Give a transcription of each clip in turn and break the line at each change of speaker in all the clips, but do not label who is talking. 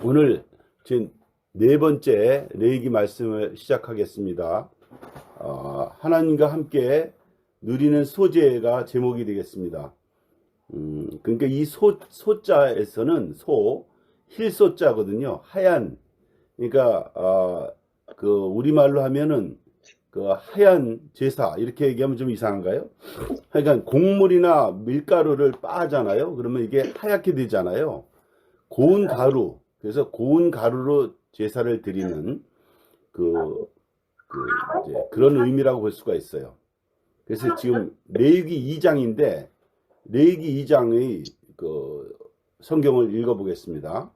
오늘 제 네 번째 레위기 말씀을 시작하겠습니다. 하나님과 함께 누리는 소재가 제목이 되겠습니다. 그러니까 이 소자에서는 힐소자거든요. 하얀. 그러니까 그 우리말로 하면은 그 하얀 제사 이렇게 얘기하면 좀 이상한가요? 그러니까 곡물이나 밀가루를 빻잖아요. 그러면 이게 하얗게 되잖아요. 고운 가루. 그래서 고운 가루로 제사를 드리는 그런 의미라고 볼 수가 있어요. 그래서 지금 레위기 2장인데 레위기 2장의 그 성경을 읽어보겠습니다.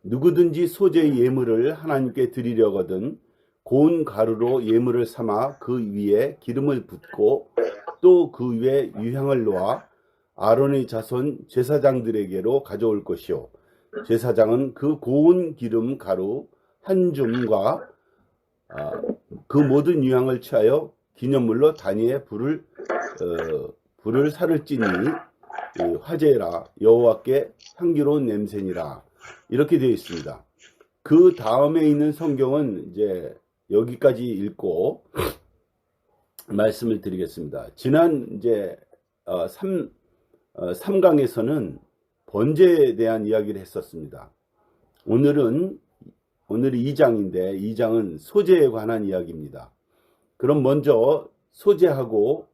누구든지 소재의 예물을 하나님께 드리려거든 고운 가루로 예물을 삼아 그 위에 기름을 붓고 또 그 위에 유향을 놓아 아론의 자손 제사장들에게로 가져올 것이요 제사장은 그 고운 기름 가루 한 줌과 그 모든 유향을 취하여 기념물로 단위에 불을 살을 찌니 화제라 여호와께 향기로운 냄새니라 이렇게 되어 있습니다. 그 다음에 있는 성경은 이제 여기까지 읽고 말씀을 드리겠습니다. 지난 이제 3강에서는 번제에 대한 이야기를 했었습니다. 오늘이 2장인데 2장은 소제에 관한 이야기입니다. 그럼 먼저 소제하고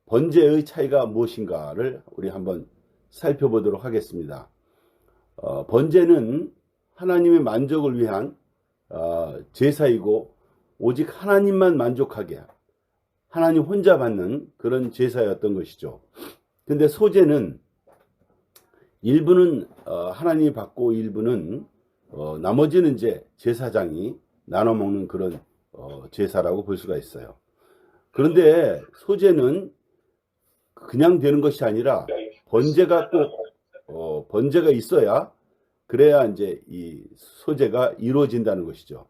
번제의 차이가 무엇인가를 우리 한번 살펴보도록 하겠습니다. 번제는 하나님의 만족을 위한 제사이고 오직 하나님만 만족하게 하나님 혼자 받는 그런 제사였던 것이죠. 근데 소제는 일부는 하나님이 받고 일부는 나머지는 이제 제사장이 나눠 먹는 그런 제사라고 볼 수가 있어요. 그런데 소제는 그냥 되는 것이 아니라 번제가 꼭 번제가 있어야 그래야 이제 이 소제가 이루어진다는 것이죠.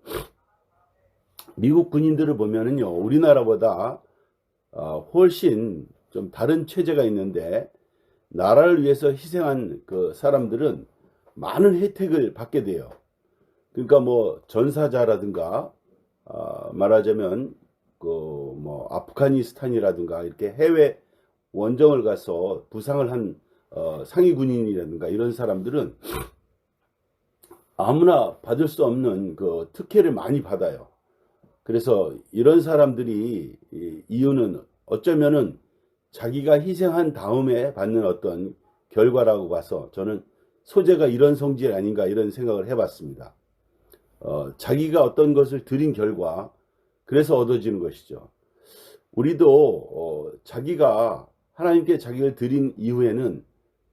미국 군인들을 보면은요, 우리나라보다 훨씬 좀 다른 체제가 있는데 나라를 위해서 희생한 그 사람들은 많은 혜택을 받게 돼요. 그러니까 뭐 전사자라든가 말하자면 그 뭐 아프가니스탄이라든가 이렇게 해외 원정을 가서 부상을 한 상위 군인이라든가 이런 사람들은 아무나 받을 수 없는 그 특혜를 많이 받아요. 그래서 이런 사람들이 이유는 어쩌면은 자기가 희생한 다음에 받는 어떤 결과라고 봐서 저는 소제가 이런 성질 아닌가 이런 생각을 해봤습니다. 자기가 어떤 것을 드린 결과 그래서 얻어지는 것이죠. 우리도 자기가 하나님께 자기를 드린 이후에는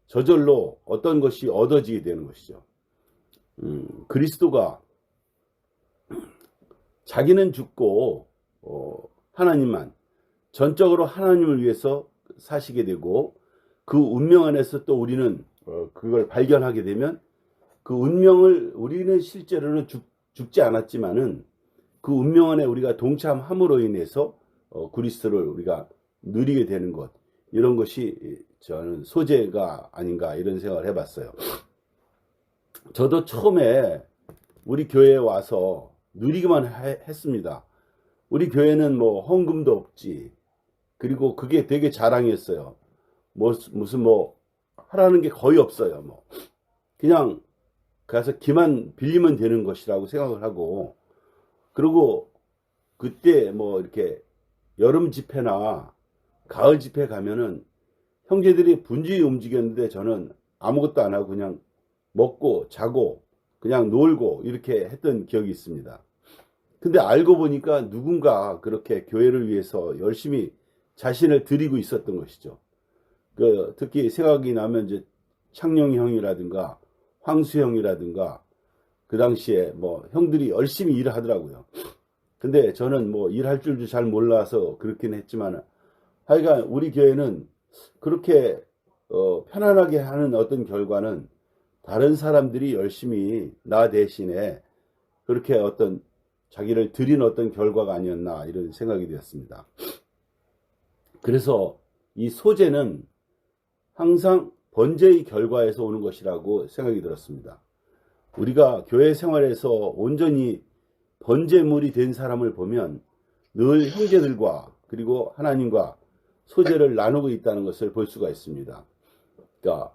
저절로 어떤 것이 얻어지게 되는 것이죠. 그리스도가 자기는 죽고 하나님만 전적으로 하나님을 위해서 사시게 되고 그 운명 안에서 또 우리는 그걸 발견하게 되면 그 운명을 우리는 실제로는 죽지 않았지만은 그 운명 안에 우리가 동참함으로 인해서 그리스도를 우리가 누리게 되는 것 이런 것이 저는 소재가 아닌가 이런 생각을 해봤어요. 저도 처음에 우리 교회에 와서 누리기만 했습니다. 우리 교회는 뭐 헌금도 없지. 그리고 그게 되게 자랑이었어요. 무슨 뭐 하라는 게 거의 없어요. 뭐 그냥 가서 기만 빌리면 되는 것이라고 생각을 하고 그리고 그때 뭐 이렇게 여름 집회나 가을 집회 가면은 형제들이 분주히 움직였는데 저는 아무것도 안 하고 그냥 먹고 자고 그냥 놀고 이렇게 했던 기억이 있습니다. 근데 알고 보니까 누군가 그렇게 교회를 위해서 열심히 자신을 드리고 있었던 것이죠. 특히 생각이 나면 이제 창룡이 형이라든가 황수 형이라든가 그 당시에 뭐 형들이 열심히 일을 하더라고요. 근데 저는 뭐 일할 줄도 잘 몰라서 그렇긴 했지만 하여간 우리 교회는 그렇게 편안하게 하는 어떤 결과는 다른 사람들이 열심히 나 대신에 그렇게 어떤 자기를 드린 어떤 결과가 아니었나 이런 생각이 되었습니다. 그래서 이 소제는 항상 번제의 결과에서 오는 것이라고 생각이 들었습니다. 우리가 교회 생활에서 온전히 번제물이 된 사람을 보면 늘 형제들과 그리고 하나님과 소재를 나누고 있다는 것을 볼 수가 있습니다. 그러니까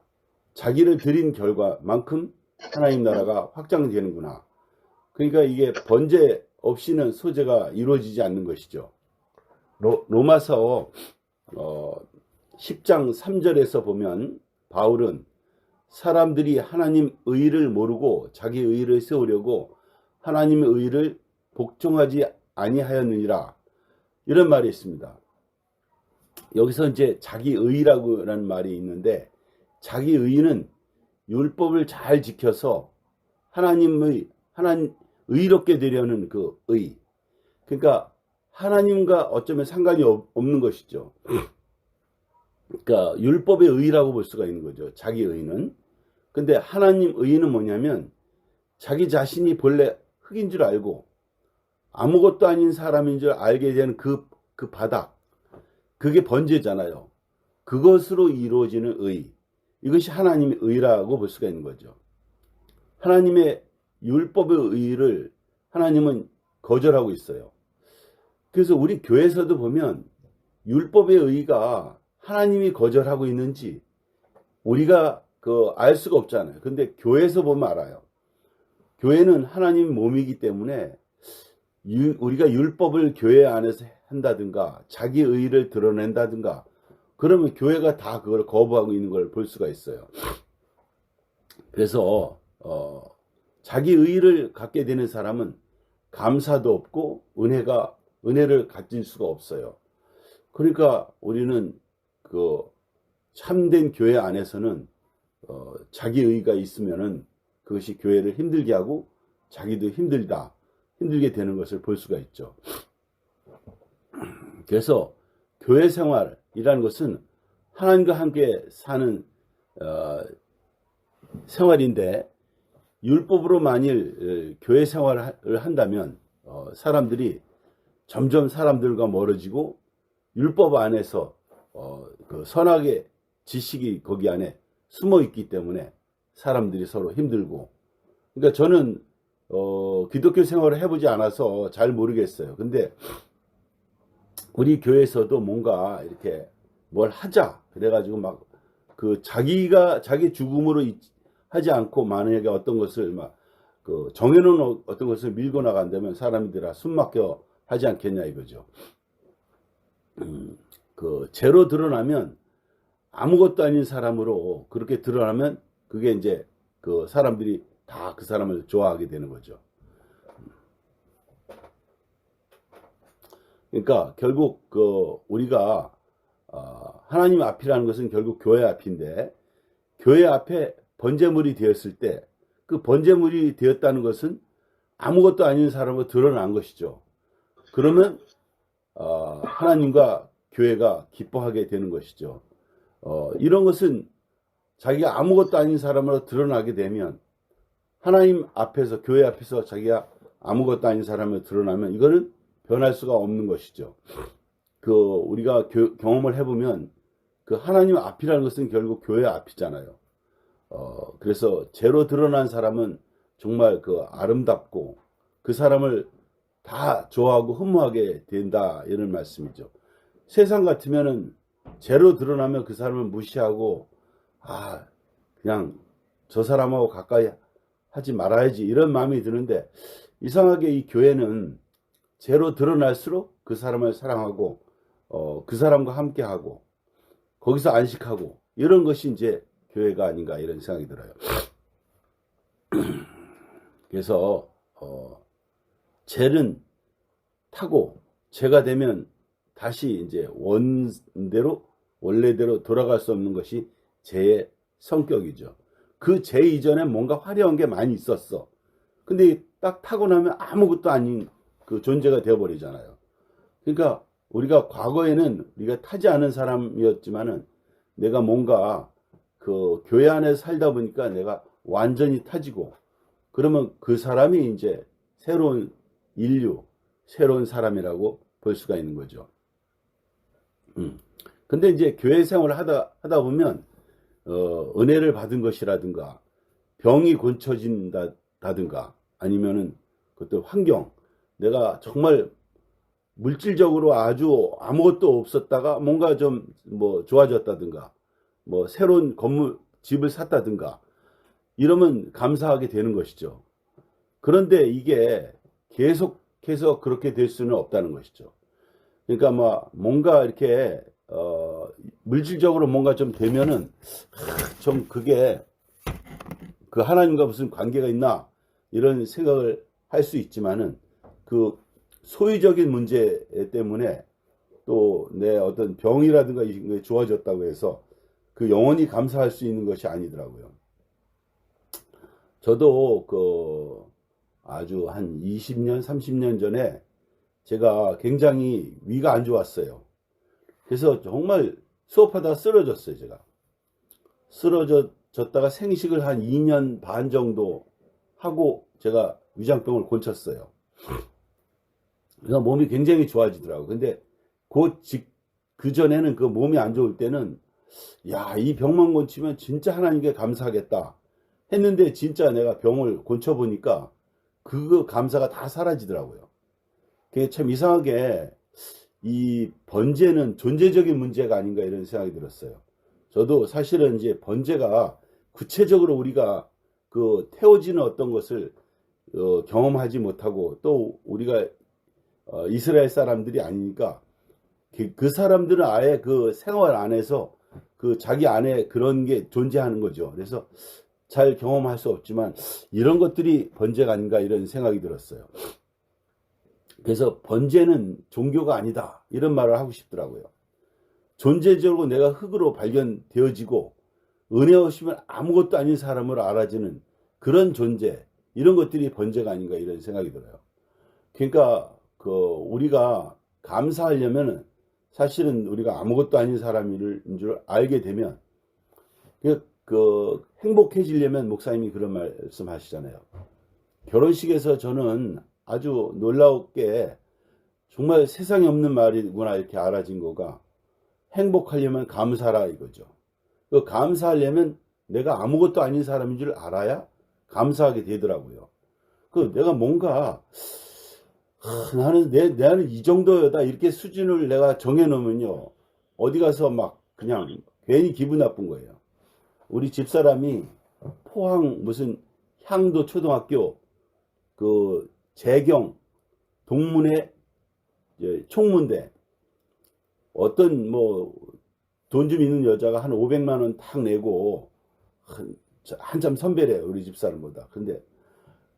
자기를 드린 결과만큼 하나님 나라가 확장되는구나. 그러니까 이게 번제 없이는 소재가 이루어지지 않는 것이죠. 로마서 10장 3절에서 보면 바울은 사람들이 하나님 의를 모르고 자기 의를 세우려고 하나님의 의를 복종하지 아니하였느니라, 이런 말이 있습니다. 여기서 이제 자기 의라고라는 말이 있는데, 자기 의는 율법을 잘 지켜서 하나님 의롭게 되려는 그 의. 그러니까 하나님과 어쩌면 상관이 없는 것이죠. 그러니까 율법의 의라고 볼 수가 있는 거죠. 자기 의는. 근데 하나님 의는 뭐냐면 자기 자신이 본래 흙인 줄 알고 아무것도 아닌 사람인 줄 알게 되는 그 바닥. 그게 번제잖아요. 그것으로 이루어지는 의. 이것이 하나님의 의라고 볼 수가 있는 거죠. 하나님의 율법의 의를 하나님은 거절하고 있어요. 그래서 우리 교회에서도 보면 율법의 의가 하나님이 거절하고 있는지 우리가 알 수가 없잖아요. 근데 교회에서 보면 알아요. 교회는 하나님 몸이기 때문에 우리가 율법을 교회 안에서 한다든가 자기 의를 드러낸다든가 그러면 교회가 다 그걸 거부하고 있는 걸 볼 수가 있어요. 그래서 자기 의를 갖게 되는 사람은 감사도 없고 은혜를 가질 수가 없어요. 그러니까 우리는 참된 교회 안에서는 자기 의가 있으면은 그것이 교회를 힘들게 하고 자기도 힘들게 되는 것을 볼 수가 있죠. 그래서 교회 생활이라는 것은 하나님과 함께 사는 생활인데, 율법으로 만일 교회 생활을 한다면 사람들이 점점 사람들과 멀어지고 율법 안에서 그 선악의 지식이 거기 안에 숨어 있기 때문에 사람들이 서로 힘들고, 그러니까 저는 기독교 생활을 해보지 않아서 잘 모르겠어요. 근데 우리 교회에서도 뭔가 이렇게 뭘 하자 그래가지고 막 자기 죽음으로 하지 않고 만약에 어떤 것을 정해놓은 어떤 것을 밀고 나간다면 사람들아 숨막혀 하지 않겠냐 이거죠. 죄로 드러나면 아무것도 아닌 사람으로 그렇게 드러나면 그게 이제 사람들이 다 그 사람을 좋아하게 되는 거죠. 그러니까 결국 우리가 하나님 앞이라는 것은 결국 교회 앞인데, 교회 앞에 번제물이 되었을 때 그 번제물이 되었다는 것은 아무것도 아닌 사람으로 드러난 것이죠. 그러면 하나님과 교회가 기뻐하게 되는 것이죠. 이런 것은 자기가 아무것도 아닌 사람으로 드러나게 되면, 하나님 앞에서 교회 앞에서 자기가 아무것도 아닌 사람으로 드러나면 이거는 변할 수가 없는 것이죠. 우리가 경험을 해보면 하나님 앞이라는 것은 결국 교회 앞이잖아요. 그래서 죄로 드러난 사람은 정말 아름답고 그 사람을 다 좋아하고 흠모하게 된다, 이런 말씀이죠. 세상 같으면은 죄로 드러나면 그 사람을 무시하고 그냥 저 사람하고 가까이 하지 말아야지, 이런 마음이 드는데, 이상하게 이 교회는 죄로 드러날수록 그 사람을 사랑하고 그 사람과 함께하고 거기서 안식하고, 이런 것이 이제 교회가 아닌가, 이런 생각이 들어요. 그래서 죄는 타고 죄가 되면 다시 이제 원래대로 돌아갈 수 없는 것이 죄의 성격이죠. 그 죄 이전에 뭔가 화려한 게 많이 있었어. 근데 딱 타고 나면 아무것도 아닌 그 존재가 되어버리잖아요. 그러니까 우리가 과거에는 우리가 타지 않은 사람이었지만은 내가 뭔가 교회 안에 살다 보니까 내가 완전히 타지고, 그러면 그 사람이 이제 새로운 인류, 새로운 사람이라고 볼 수가 있는 거죠. 근데 이제 교회 생활을 하다 보면 은혜를 받은 것이라든가 병이 고쳐진다 좋아졌다든가 아니면은 그것도 환경, 내가 정말 물질적으로 아주 아무것도 없었다가 뭔가 좀 뭐 좋아졌다든가 뭐 새로운 건물, 집을 샀다든가 이러면 감사하게 되는 것이죠. 그런데 이게 계속해서 그렇게 될 수는 없다는 것이죠. 그러니까 뭐 뭔가 이렇게 물질적으로 뭔가 좀 되면은 좀 그게 그 하나님과 무슨 관계가 있나 이런 생각을 할 수 있지만은 그 소유적인 문제 때문에 또 내 어떤 병이라든가 이런 게 좋아졌다고 해서 그 영원히 감사할 수 있는 것이 아니더라고요. 저도 그 아주 한 20년, 30년 전에 제가 굉장히 위가 안 좋았어요. 그래서 정말 수업하다가 쓰러졌어요, 제가. 쓰러졌다가 생식을 한 2년 반 정도 하고 제가 위장병을 고쳤어요. 그래서 몸이 굉장히 좋아지더라고요. 근데 그 전에는 그 몸이 안 좋을 때는 야, 이 병만 고치면 진짜 하나님께 감사하겠다 했는데 진짜 내가 병을 고쳐보니까 그 감사가 다 사라지더라고요. 그게 참 이상하게 이 번제는 존재적인 문제가 아닌가 이런 생각이 들었어요. 저도 사실은 이제 번제가 구체적으로 우리가 그 태워지는 어떤 것을 경험하지 못하고 또 우리가 이스라엘 사람들이 아니니까 그 사람들은 아예 그 생활 안에서 그 자기 안에 그런 게 존재하는 거죠. 그래서 잘 경험할 수 없지만 이런 것들이 번제가 아닌가 이런 생각이 들었어요. 그래서 번제는 종교가 아니다 이런 말을 하고 싶더라고요. 존재적으로 내가 흙으로 발견되어지고 은혜 없이면 아무것도 아닌 사람으로 알아지는 그런 존재, 이런 것들이 번제가 아닌가 이런 생각이 들어요. 그러니까 우리가 감사하려면 사실은 우리가 아무것도 아닌 사람인 줄 알게 되면 행복해지려면 목사님이 그런 말씀 하시잖아요. 결혼식에서 저는 아주 놀라웠게 정말 세상에 없는 말이구나 이렇게 알아진 거가 행복하려면 감사라 이거죠. 감사하려면 내가 아무것도 아닌 사람인 줄 알아야 감사하게 되더라고요. 내가 뭔가 나는 이 정도다 이렇게 수준을 내가 정해놓으면요 어디 가서 막 그냥 괜히 기분 나쁜 거예요. 우리 집사람이 포항 무슨 향도 초등학교 그 재경 동문회 총무인데 어떤 뭐 돈 좀 있는 여자가 한 500만 원 탁 내고 한참 선배래요 우리 집사람보다. 근데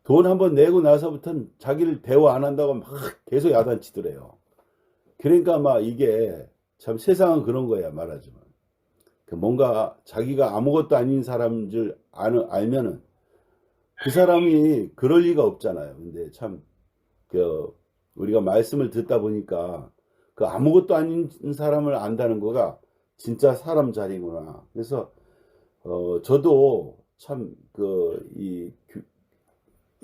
돈 한번 내고 나서부터는 자기를 대화 안 한다고 막 계속 야단치더래요. 그러니까 막 이게 참 세상은 그런 거야 말하자면. 뭔가 자기가 아무것도 아닌 사람인 줄 알면은 그 사람이 그럴 리가 없잖아요. 근데 참 우리가 말씀을 듣다 보니까 그 아무것도 아닌 사람을 안다는 거가 진짜 사람 자리구나. 그래서 저도 참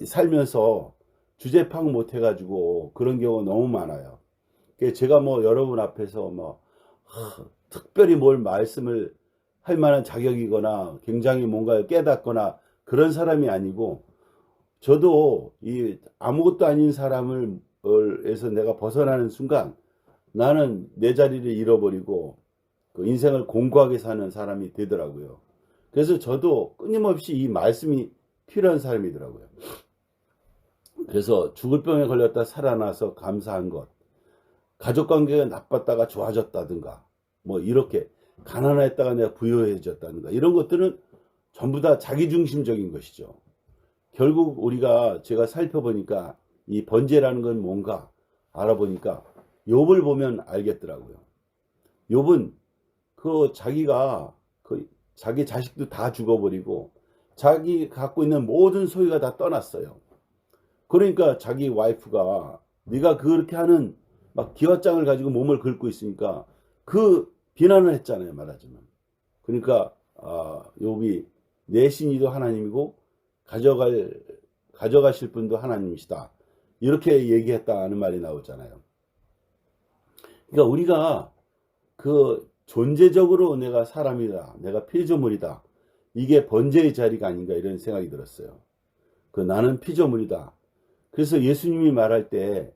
살면서 주제 파악 못 해가지고 그런 경우가 너무 많아요. 제가 뭐 여러분 앞에서 뭐 특별히 뭘 말씀을 할 만한 자격이거나 굉장히 뭔가 깨닫거나 그런 사람이 아니고 저도 이 아무것도 아닌 사람에서 내가 벗어나는 순간 나는 내 자리를 잃어버리고 인생을 공고하게 사는 사람이 되더라고요. 그래서 저도 끊임없이 이 말씀이 필요한 사람이더라고요. 그래서 죽을 병에 걸렸다 살아나서 감사한 것, 가족관계가 나빴다가 좋아졌다든가 뭐 이렇게 가난했다가 내가 부유해졌다든가 이런 것들은 전부 다 자기중심적인 것이죠. 결국 제가 살펴보니까 이 번제라는 건 뭔가 알아보니까 욥을 보면 알겠더라고요. 욥은 자기가 자기 자식도 다 죽어버리고 자기 갖고 있는 모든 소유가 다 떠났어요. 그러니까 자기 와이프가 네가 그렇게 하는 막 기와장을 가지고 몸을 긁고 있으니까 비난을 했잖아요 말하자면. 그러니까 욥이 내 신이도 하나님이고 가져가실 분도 하나님이시다 이렇게 얘기했다는 말이 나오잖아요. 그러니까 우리가 존재적으로 내가 사람이다 내가 피조물이다 이게 번제의 자리가 아닌가 이런 생각이 들었어요. 그 나는 피조물이다. 그래서 예수님이 말할 때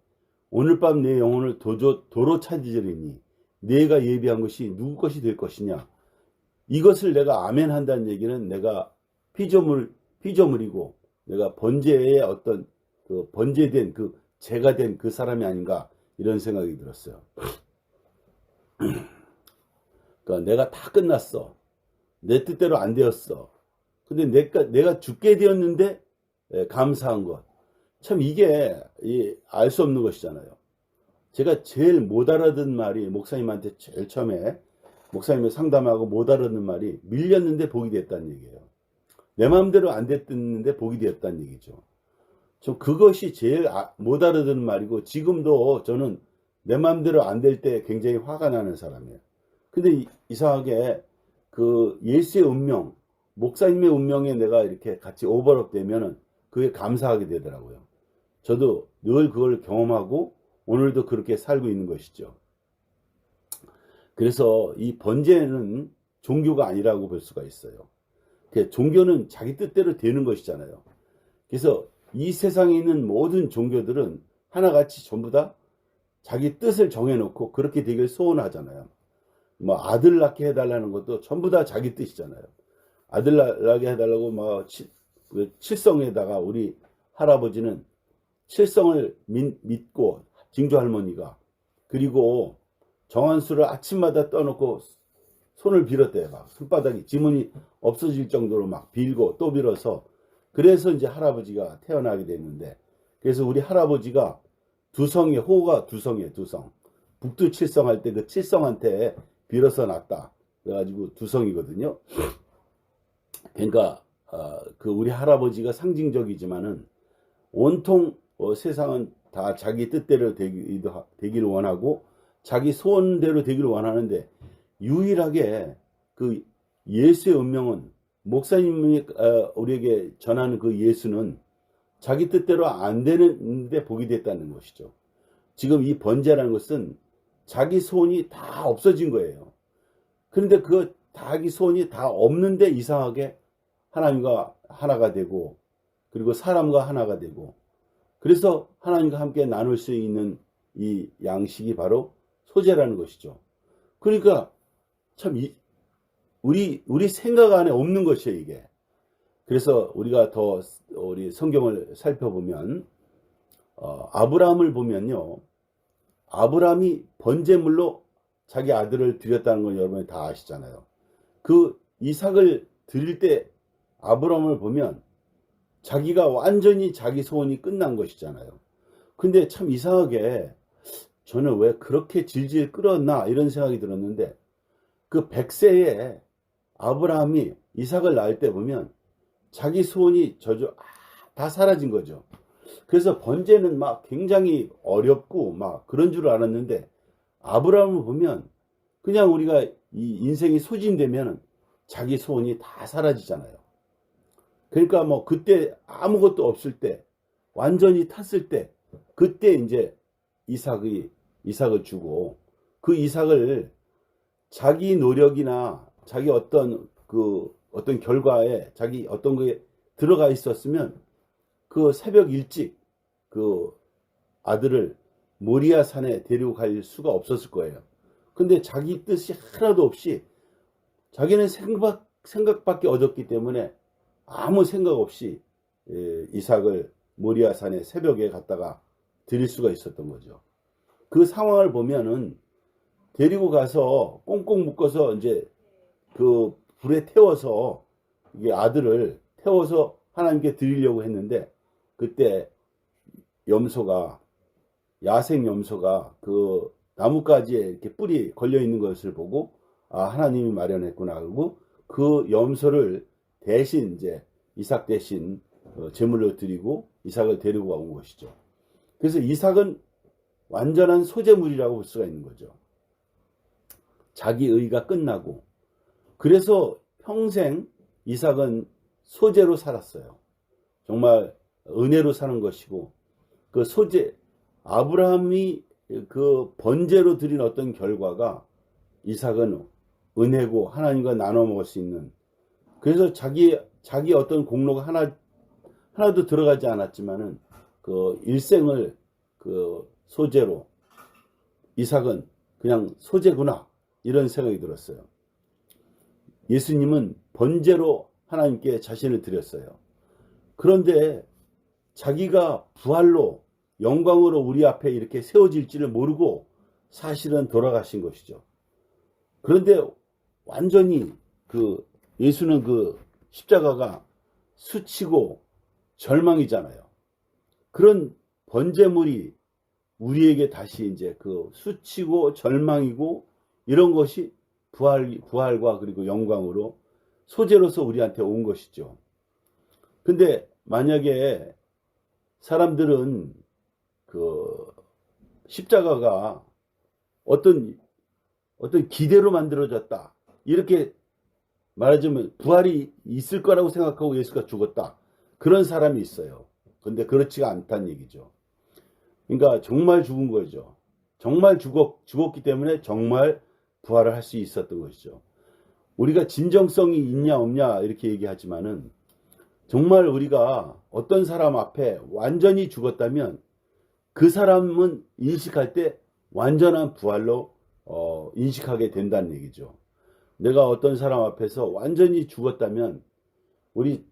오늘 밤 내 영혼을 도로 찾으리니 내가 예비한 것이 누구 것이 될 것이냐. 이것을 내가 아멘 한다는 얘기는 내가 피조물이고 내가 번제의 어떤 그 번제된 그 제가 된 그 사람이 아닌가 이런 생각이 들었어요. 그러니까 내가 다 끝났어. 내 뜻대로 안 되었어. 근데 내가 죽게 되었는데 감사한 것. 참 이게 알 수 없는 것이잖아요. 제가 제일 못 알아듣는 말이 목사님한테 제일 처음에 목사님을 상담하고 못 알아듣는 말이 밀렸는데 복이 됐다는 얘기예요. 내 마음대로 안 됐는데 복이 되었다는 얘기죠. 저 그것이 제일 못 알아듣는 말이고 지금도 저는 내 마음대로 안 될 때 굉장히 화가 나는 사람이에요. 근데 이상하게 그 예수의 운명, 목사님의 운명에 내가 이렇게 같이 오버랩 되면은 그게 감사하게 되더라고요. 저도 늘 그걸 경험하고 오늘도 그렇게 살고 있는 것이죠. 그래서 이 번제는 종교가 아니라고 볼 수가 있어요. 종교는 자기 뜻대로 되는 것이잖아요. 그래서 이 세상에 있는 모든 종교들은 하나같이 전부 다 자기 뜻을 정해놓고 그렇게 되길 소원하잖아요. 뭐 아들 낳게 해달라는 것도 전부 다 자기 뜻이잖아요. 아들 낳게 해달라고 뭐 칠성에다가 우리 할아버지는 칠성을 믿고 징조 할머니가 그리고 정한수를 아침마다 떠놓고 손을 빌었대요. 막 손바닥이 지문이 없어질 정도로 막 빌고 또 빌어서 그래서 이제 할아버지가 태어나게 됐는데 그래서 우리 할아버지가 두성에 호가 두성이에요. 두성 북두 칠성 할 때 그 칠성한테 빌어서 났다. 그래가지고 두성이거든요. 그러니까 그 우리 할아버지가 상징적이지만은 온통 세상은 다 자기 뜻대로 되기를 원하고 자기 소원대로 되기를 원하는데 유일하게 그 예수의 운명은 목사님이 우리에게 전하는 그 예수는 자기 뜻대로 안 되는데 복이 됐다는 것이죠. 지금 이 번제라는 것은 자기 소원이 다 없어진 거예요. 그런데 그 자기 소원이 다 없는데 이상하게 하나님과 하나가 되고 그리고 사람과 하나가 되고 그래서 하나님과 함께 나눌 수 있는 이 양식이 바로 소제라는 것이죠. 그러니까 참 우리 생각 안에 없는 것이에요, 이게. 그래서 우리가 더 우리 성경을 살펴보면 아브라함을 보면요. 아브라함이 번제물로 자기 아들을 드렸다는 건 여러분이 다 아시잖아요. 그 이삭을 드릴 때 아브라함을 보면 자기가 완전히 자기 소원이 끝난 것이잖아요. 근데 참 이상하게 저는 왜 그렇게 질질 끌었나 이런 생각이 들었는데 그 100세에 아브라함이 이삭을 낳을 때 보면 자기 소원이 다 사라진 거죠. 그래서 번제는 막 굉장히 어렵고 막 그런 줄 알았는데 아브라함을 보면 그냥 우리가 이 인생이 소진되면 자기 소원이 다 사라지잖아요. 그러니까 뭐 그때 아무것도 없을 때 완전히 탔을 때 그때 이제 이삭을 주고 그 이삭을 자기 노력이나 자기 어떤 결과에 자기 어떤 거에 들어가 있었으면 그 새벽 일찍 그 아들을 모리아 산에 데리고 갈 수가 없었을 거예요. 근데 자기 뜻이 하나도 없이 자기는 생각밖에 얻었기 때문에 아무 생각 없이 이삭을 모리아 산에 새벽에 갔다가 드릴 수가 있었던 거죠. 그 상황을 보면은 데리고 가서 꽁꽁 묶어서 이제 그 불에 태워서 이게 아들을 태워서 하나님께 드리려고 했는데 그때 야생 염소가 그 나뭇가지에 이렇게 뿔이 걸려 있는 것을 보고 하나님이 마련했구나 그러고 그 염소를 대신 이제 이삭 대신 제물로 드리고 이삭을 데리고 온 것이죠. 그래서 이삭은 완전한 소제물이라고 볼 수가 있는 거죠. 자기 의가 끝나고 그래서 평생 이삭은 소제로 살았어요. 정말 은혜로 사는 것이고 그 소제 아브라함이 그 번제로 드린 어떤 결과가 이삭은 은혜고 하나님과 나눠 먹을 수 있는 그래서 자기 어떤 공로가 하나 하나도 들어가지 않았지만은 그 일생을 그 소재로 이삭은 그냥 소재구나 이런 생각이 들었어요. 예수님은 번제로 하나님께 자신을 드렸어요. 그런데 자기가 부활로 영광으로 우리 앞에 이렇게 세워질지를 모르고 사실은 돌아가신 것이죠. 그런데 완전히 그 예수는 그 십자가가 수치고 절망이잖아요. 그런 번제물이 우리에게 다시 이제 그 수치고 절망이고 이런 것이 부활과 그리고 영광으로 소재로서 우리한테 온 것이죠. 근데 만약에 사람들은 그 십자가가 어떤 기대로 만들어졌다 이렇게 말하자면 부활이 있을 거라고 생각하고 예수가 죽었다 그런 사람이 있어요. 근데 그렇지가 않다는 얘기죠. 그러니까 정말 죽은 거죠. 정말 죽었기 때문에 정말 부활을 할 수 있었던 것이죠. 우리가 진정성이 있냐 없냐 이렇게 얘기하지만은 정말 우리가 어떤 사람 앞에 완전히 죽었다면 그 사람은 인식할 때 완전한 부활로 인식하게 된다는 얘기죠. 내가 어떤 사람 앞에서 완전히 죽었다면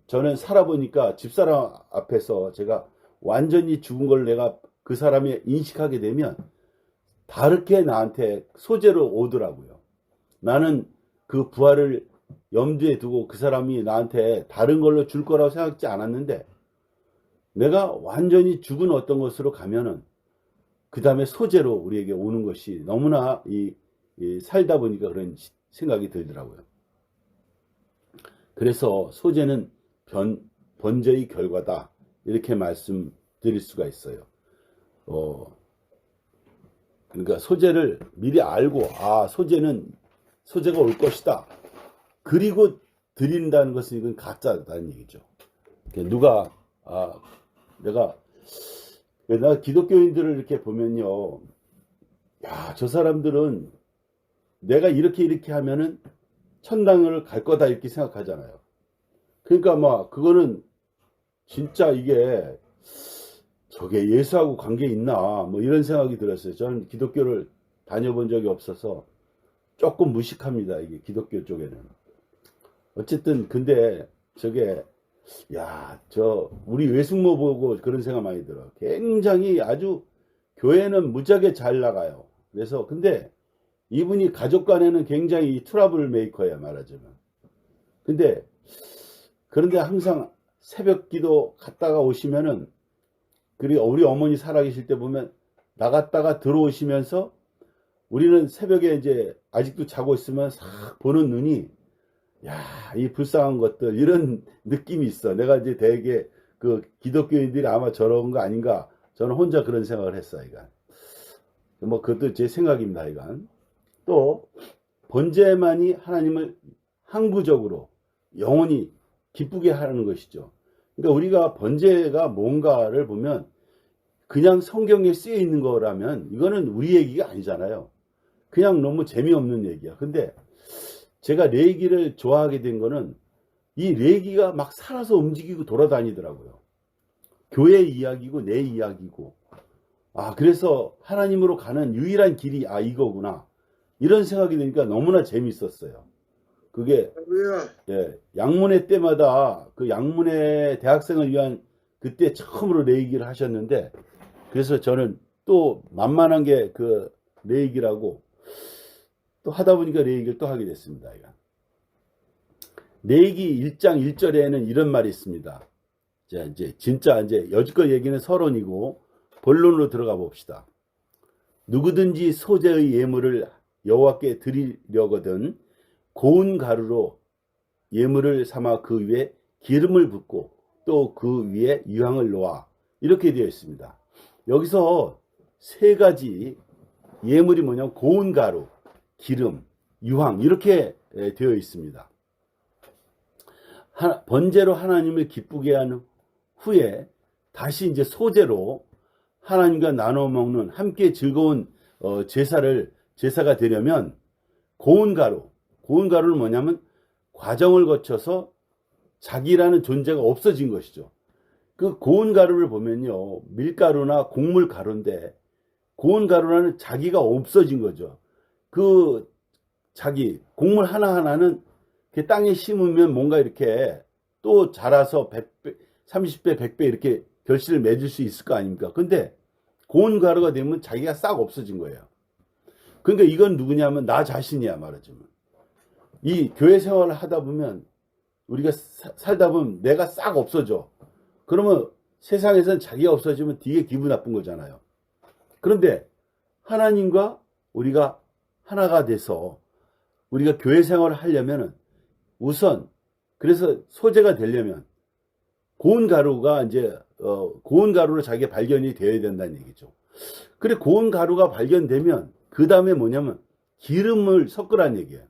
저는 살아보니까 집사람 앞에서 제가 완전히 죽은 걸 내가 그 사람이 인식하게 되면 다르게 나한테 소재로 오더라고요. 나는 그 부활을 염두에 두고 그 사람이 나한테 다른 걸로 줄 거라고 생각하지 않았는데 내가 완전히 죽은 어떤 것으로 가면은 그 다음에 소재로 우리에게 오는 것이 너무나 살다 보니까 그런 생각이 들더라고요. 그래서 소재는 번제의 결과다 이렇게 말씀드릴 수가 있어요. 그러니까 소재를 미리 알고 소재가 올 것이다. 그리고 드린다는 것은 이건 가짜다는 얘기죠. 누가 내가 기독교인들을 이렇게 보면요, 야, 저 사람들은 내가 이렇게 하면은 천당을 갈 거다 이렇게 생각하잖아요. 그러니까 막 그거는 진짜 저게 예수하고 관계 있나 뭐 이런 생각이 들었어요. 저는 기독교를 다녀본 적이 없어서 조금 무식합니다. 이게 기독교 쪽에는. 어쨌든 근데 저게 우리 외숙모 보고 그런 생각 많이 들어. 굉장히 아주 교회는 무지하게 잘 나가요. 그래서 근데 이분이 가족 간에는 굉장히 트러블 메이커야 말하자면. 그런데 항상 새벽 기도 갔다가 오시면은 그리고 우리 어머니 살아계실 때 보면 나갔다가 들어오시면서 우리는 새벽에 이제 아직도 자고 있으면 싹 보는 눈이 이 불쌍한 것들 이런 느낌이 있어. 내가 이제 되게 그 기독교인들이 아마 저런 거 아닌가 저는 혼자 그런 생각을 했어. 이건 뭐 그것도 제 생각입니다. 이건 또 번제만이 하나님을 항구적으로 영원히 기쁘게 하는 것이죠. 그러니까 우리가 번제가 뭔가를 보면 그냥 성경에 쓰여 있는 거라면 이거는 우리 얘기가 아니잖아요. 그냥 너무 재미없는 얘기야. 근데 제가 레이기를 좋아하게 된 거는 이 레이기가 막 살아서 움직이고 돌아다니더라고요. 교회 이야기고 내 이야기고. 그래서 하나님으로 가는 유일한 길이 이거구나. 이런 생각이 드니까 너무나 재밌었어요. 그게 양문회 때마다 그 양문회 대학생을 위한 그때 처음으로 레이기를 하셨는데 그래서 저는 또 만만한 게 그 레이기라고 또 하다 보니까 레이기를 또 하게 됐습니다. 레이기 1장 1절에는 이런 말이 있습니다. 자, 이제 여지껏 얘기는 서론이고 본론으로 들어가 봅시다. 누구든지 소재의 예물을 여호와께 드리려거든 고운 가루로 예물을 삼아 그 위에 기름을 붓고 또 그 위에 유향을 놓아 이렇게 되어 있습니다. 여기서 세 가지 예물이 뭐냐면 고운 가루, 기름, 유황 이렇게 되어 있습니다. 번제로 하나님을 기쁘게 한 후에 다시 이제 소제로 하나님과 나눠 먹는 함께 즐거운 제사가 되려면 고운 가루는 뭐냐면 과정을 거쳐서 자기라는 존재가 없어진 것이죠. 그 고운 가루를 보면요, 밀가루나 곡물 가루인데 고운 가루라는 자기가 없어진 거죠. 그 자기 곡물 하나하나는 땅에 심으면 뭔가 이렇게 또 자라서 100배, 30배, 100배 이렇게 결실을 맺을 수 있을 거 아닙니까? 근데 고운 가루가 되면 자기가 싹 없어진 거예요. 그러니까 이건 누구냐면 나 자신이야, 말하자면. 이 교회 생활을 하다 보면 우리가 살다 보면 내가 싹 없어져. 그러면 세상에선 자기가 없어지면 되게 기분 나쁜 거잖아요. 그런데 하나님과 우리가 하나가 돼서 우리가 교회 생활을 하려면은 우선 그래서 소재가 되려면 고운 가루가 이제 고운 가루로 자기가 발견이 되어야 된다는 얘기죠. 그래 고운 가루가 발견되면 그 다음에 뭐냐면 기름을 섞으라는 얘기예요.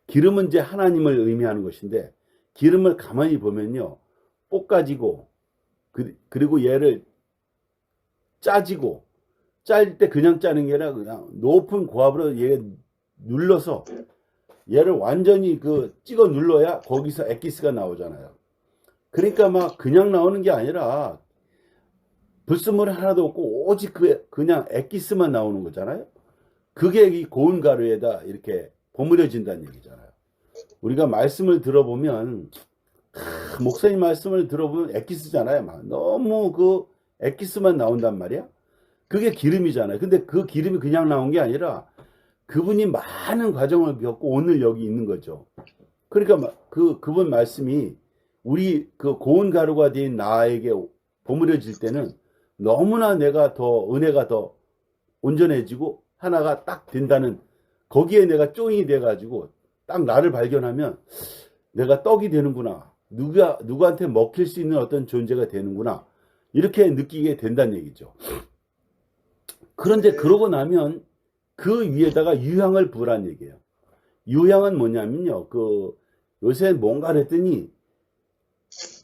기름은 이제 하나님을 의미하는 것인데 기름을 가만히 보면요 볶아지고 그리고 얘를 짜지고 짤 때 그냥 짜는 게 아니라 그냥 높은 고압으로 얘 눌러서 얘를 완전히 찍어 눌러야 거기서 액기스가 나오잖아요. 그러니까 막 그냥 나오는 게 아니라 불순물이 하나도 없고 오직 그냥 액기스만 나오는 거잖아요. 그게 이 고운 가루에다 이렇게 버무려진다는 얘기잖아요. 우리가 말씀을 들어보면 목사님 말씀을 들어보면 액기스잖아요. 막 너무 액기스만 나온단 말이야. 그게 기름이잖아요. 근데 그 기름이 그냥 나온 게 아니라 그분이 많은 과정을 겪고 오늘 여기 있는 거죠. 그러니까 그분 말씀이 우리 고운 가루가 된 나에게 버무려질 때는 너무나 내가 더 은혜가 더 온전해지고 하나가 딱 된다는 거기에 내가 쫑이 돼가지고 딱 나를 발견하면 내가 떡이 되는구나. 누구한테 먹힐 수 있는 어떤 존재가 되는구나. 이렇게 느끼게 된다는 얘기죠. 그런데 그러고 나면 그 위에다가 유향을 부으라는 얘기예요. 유향은 뭐냐면요. 요새 뭔가를 했더니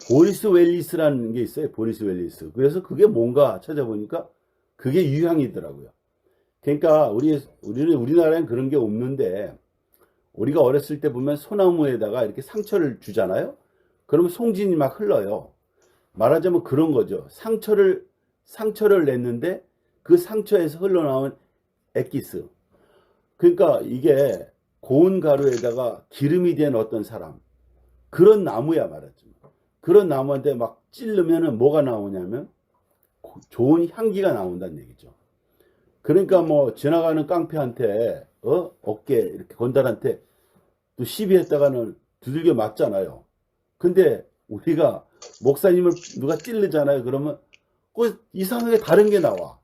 보리스 웰리스라는 게 있어요. 보리스 웰리스. 그래서 그게 뭔가 찾아보니까 그게 유향이더라고요. 그러니까 우리나라엔 그런 게 없는데 우리가 어렸을 때 보면 소나무에다가 이렇게 상처를 주잖아요. 그러면 송진이 막 흘러요. 말하자면 그런 거죠. 상처를 냈는데 그 상처에서 흘러나온 액기스. 그러니까 이게 고운 가루에다가 기름이 된 어떤 사람. 그런 나무야 말하자면. 그런 나무한테 막 찌르면은 뭐가 나오냐면 좋은 향기가 나온다는 얘기죠. 그러니까 뭐 지나가는 깡패한테 어깨 이렇게 건달한테 또 시비했다가는 두들겨 맞잖아요. 근데 우리가 목사님을 누가 찌르잖아요. 그러면 이상하게 다른 게 나와.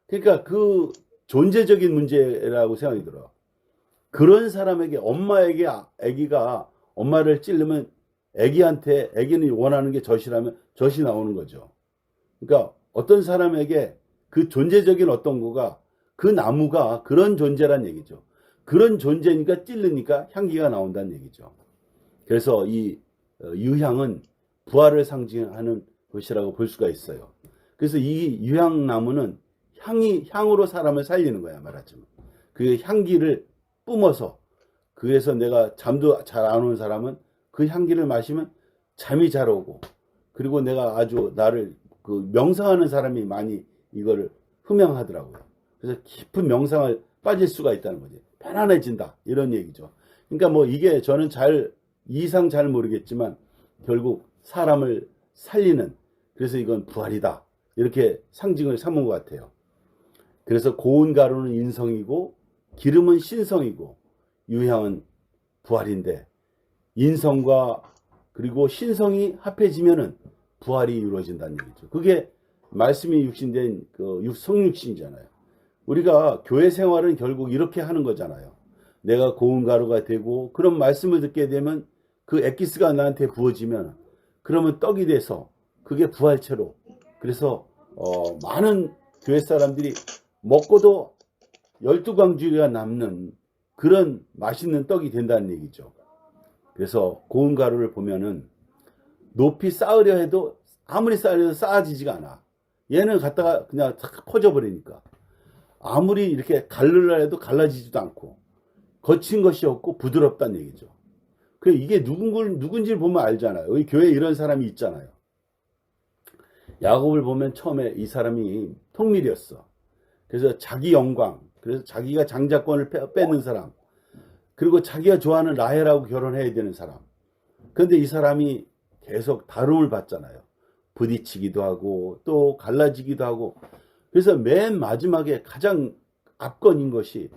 그러니까 그 존재적인 문제라고 생각이 들어. 그런 사람에게 엄마에게 아기가 엄마를 찌르면 아기는 원하는 게 젖이라면 젖이 나오는 거죠. 그러니까 어떤 사람에게 그 존재적인 어떤 거가 그 나무가 그런 존재란 얘기죠. 그런 존재니까 찔르니까 향기가 나온다는 얘기죠. 그래서 이 유향은 부활을 상징하는 것이라고 볼 수가 있어요. 그래서 이 유향나무는 향으로 사람을 살리는 거야, 말하자면. 그 향기를 뿜어서, 그래서 내가 잠도 잘 안 오는 사람은 그 향기를 마시면 잠이 잘 오고, 그리고 내가 아주 나를 명상하는 사람이 많이 이거를 흠양하더라고요. 그래서 깊은 명상을 빠질 수가 있다는 거지. 편안해진다. 이런 얘기죠. 그러니까 뭐 이게 저는 이상 잘 모르겠지만 결국 사람을 살리는, 그래서 이건 부활이다. 이렇게 상징을 삼은 것 같아요. 그래서 고운 가루는 인성이고 기름은 신성이고 유향은 부활인데 인성과 그리고 신성이 합해지면은 부활이 이루어진다는 얘기죠. 그게 말씀이 육신된 성육신이잖아요. 우리가 교회 생활은 결국 이렇게 하는 거잖아요. 내가 고운 가루가 되고 그런 말씀을 듣게 되면 그 액기스가 나한테 부어지면 그러면 떡이 돼서 그게 부활체로, 그래서 많은 교회 사람들이 먹고도 12광주리가 남는 그런 맛있는 떡이 된다는 얘기죠. 그래서 고운 가루를 보면은 높이 쌓으려 해도 아무리 쌓으려도 쌓아지지가 않아. 얘는 갖다가 그냥 탁 퍼져버리니까. 아무리 이렇게 갈르려 해도 갈라지지도 않고 거친 것이 없고 부드럽다는 얘기죠. 이게 누군지를 보면 알잖아요. 여기 교회에 이런 사람이 있잖아요. 야곱을 보면 처음에 이 사람이 통밀이었어. 그래서 자기 영광, 그래서 자기가 장자권을 뺏는 사람, 그리고 자기가 좋아하는 라헬하고 결혼해야 되는 사람. 그런데 이 사람이 계속 다름을 받잖아요. 부딪히기도 하고 또 갈라지기도 하고. 그래서 맨 마지막에 가장 압권인 것이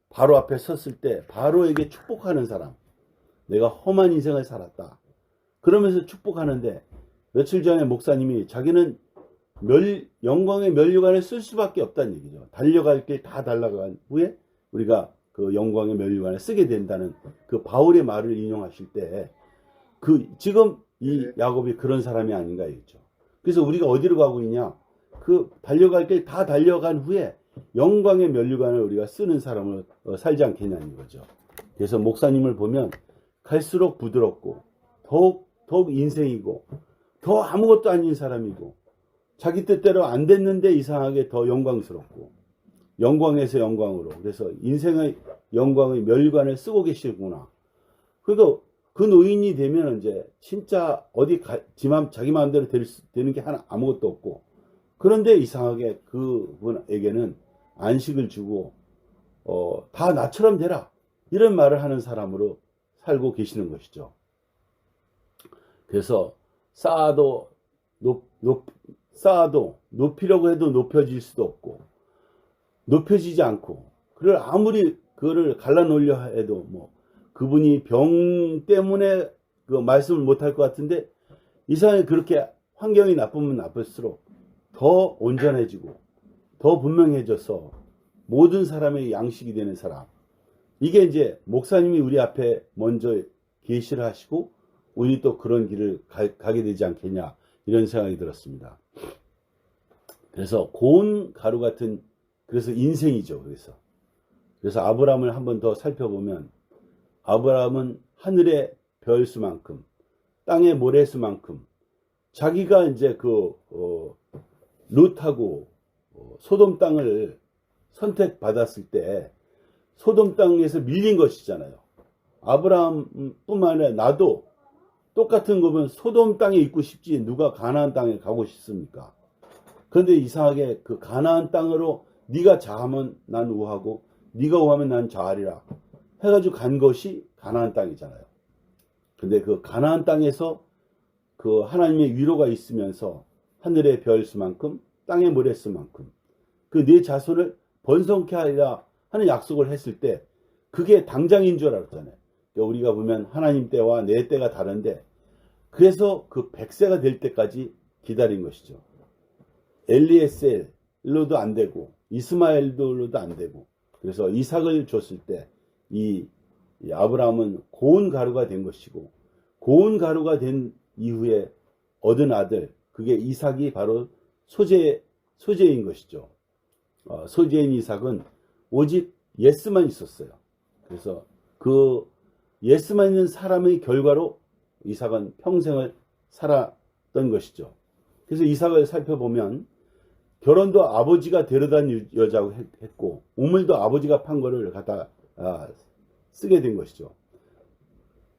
바로 앞에 섰을 때 바로에게 축복하는 사람. 내가 험한 인생을 살았다. 그러면서 축복하는데 며칠 전에 목사님이 자기는 영광의 면류관을 쓸 수밖에 없다는 얘기죠. 달려갈 길 다 달려간 후에 우리가 그 영광의 면류관을 쓰게 된다는 그 바울의 말을 인용하실 때 지금 이 야곱이 그런 사람이 아닌가 했죠. 그래서 우리가 어디로 가고 있냐? 그 달려갈 길 다 달려간 후에 영광의 면류관을 우리가 쓰는 사람을 살지 않겠냐는 거죠. 그래서 목사님을 보면 갈수록 부드럽고 더욱 인생이고 더 아무것도 아닌 사람이고 자기 뜻대로 안 됐는데 이상하게 더 영광스럽고 영광에서 영광으로 그래서 인생의 영광의 면류관을 쓰고 계시구나. 그러니까 그 노인이 되면 이제 진짜 어디 자기 마음대로 되는 게 아무것도 없고 그런데 이상하게 그분에게는 안식을 주고 다 나처럼 되라 이런 말을 하는 사람으로 살고 계시는 것이죠. 그래서 쌓아도 높이려고 해도 높여질 수도 없고 높여지지 않고 그걸 아무리 그거를 갈라놓으려 해도 뭐 그분이 병 때문에 그 말씀을 못할 것 같은데 이상하게 그렇게 환경이 나쁘면 나쁠수록 더 온전해지고 더 분명해져서 모든 사람의 양식이 되는 사람. 이게 이제 목사님이 우리 앞에 먼저 계시를 하시고 우리 또 그런 길을 가게 되지 않겠냐 이런 생각이 들었습니다. 그래서 고운 가루 같은 그래서 인생이죠. 그래서 아브라함을 한번 더 살펴보면 아브라함은 하늘의 별수만큼 땅의 모래수만큼 자기가 이제 롯하고 소돔 땅을 선택받았을 때 소돔 땅에서 밀린 것이잖아요. 아브라함뿐만 아니라 나도 똑같은 거면 소돔 땅에 있고 싶지 누가 가나안 땅에 가고 싶습니까? 그런데 이상하게 그 가나안 땅으로 네가 자하면 난 우하고 네가 우하면 난 자하리라 해가지고 간 것이 가나안 땅이잖아요. 근데 그 가나안 땅에서 그 하나님의 위로가 있으면서 하늘의 별수만큼 땅의 모래수만큼 그 네 자손을 번성케 하리라 하는 약속을 했을 때 그게 당장인 줄 알았잖아요. 그러니까 우리가 보면 하나님 때와 내 때가 다른데 그래서 그 100세가 될 때까지 기다린 것이죠. 엘리에셀로도 안 되고 이스마엘로도 안 되고 그래서 이삭을 줬을 때 이 아브라함은 고운 가루가 된 것이고 고운 가루가 된 이후에 얻은 아들 그게 이삭이 바로 소재인 것이죠. 소재인 이삭은 오직 예스만 있었어요. 그래서 그 예스만 있는 사람의 결과로 이삭은 평생을 살았던 것이죠. 그래서 이삭을 살펴보면 결혼도 아버지가 데려다준 여자고 했고 우물도 아버지가 판 거를 갖다 쓰게 된 것이죠.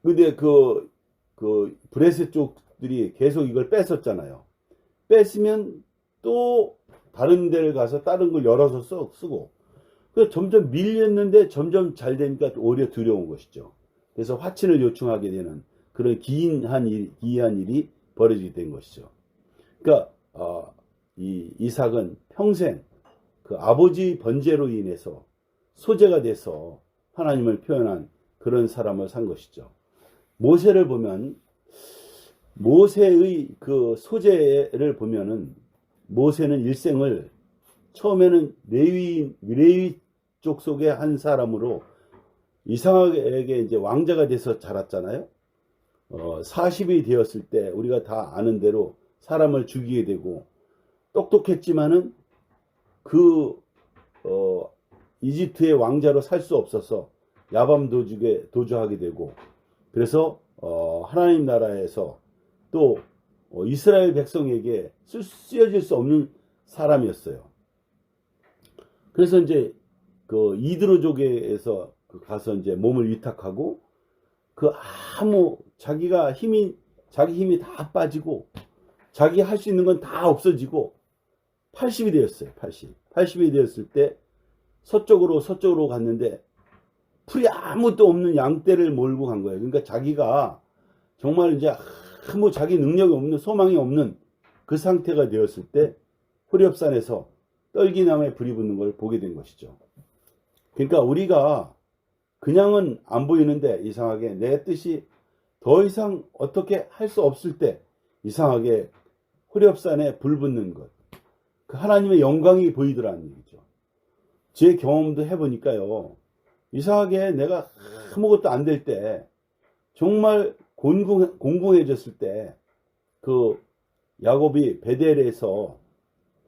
근데 그 브레스 쪽들이 계속 이걸 뺐었잖아요. 뺐으면 또 다른 데를 가서 다른 걸 열어서 쓰고 그래서 점점 밀렸는데 점점 잘 되니까 오히려 두려운 것이죠. 그래서 화친을 요청하게 되는 그런 기이한 일이 벌어지게 된 것이죠. 그러니까 이 이삭은 평생 그 아버지 번제로 인해서 소재가 돼서 하나님을 표현한 그런 사람을 산 것이죠. 모세를 보면 모세의 그 소재를 보면은 모세는 일생을 처음에는 레위 족 속의 한 사람으로 이삭에게 이제 왕자가 돼서 자랐잖아요. 40이 되었을 때 우리가 다 아는 대로 사람을 죽이게 되고 똑똑했지만은 이집트의 왕자로 살 수 없어서 야밤 도주하게 되고 그래서 하나님 나라에서 또 이스라엘 백성에게 쓰여질 수 없는 사람이었어요. 그래서 이제 그 이드로족에서 가서 이제 몸을 위탁하고 자기 힘이 다 빠지고 자기 할 수 있는 건 다 없어지고 80이 되었어요. 80이 되었을 때 서쪽으로 갔는데 풀이 아무것도 없는 양떼를 몰고 간 거예요. 그러니까 자기가 정말 이제 아무 자기 능력이 없는, 소망이 없는 그 상태가 되었을 때 호렙산에서 떨기나무에 불이 붙는 걸 보게 된 것이죠. 그러니까 우리가 그냥은 안 보이는데 이상하게 내 뜻이 더 이상 어떻게 할 수 없을 때 이상하게 호렙산에 불 붙는 것, 그 하나님의 영광이 보이더라는 얘기죠. 제 경험도 해보니까요, 이상하게 내가 아무것도 안 될 때, 정말 공공해졌을 때, 그 야곱이 베델에서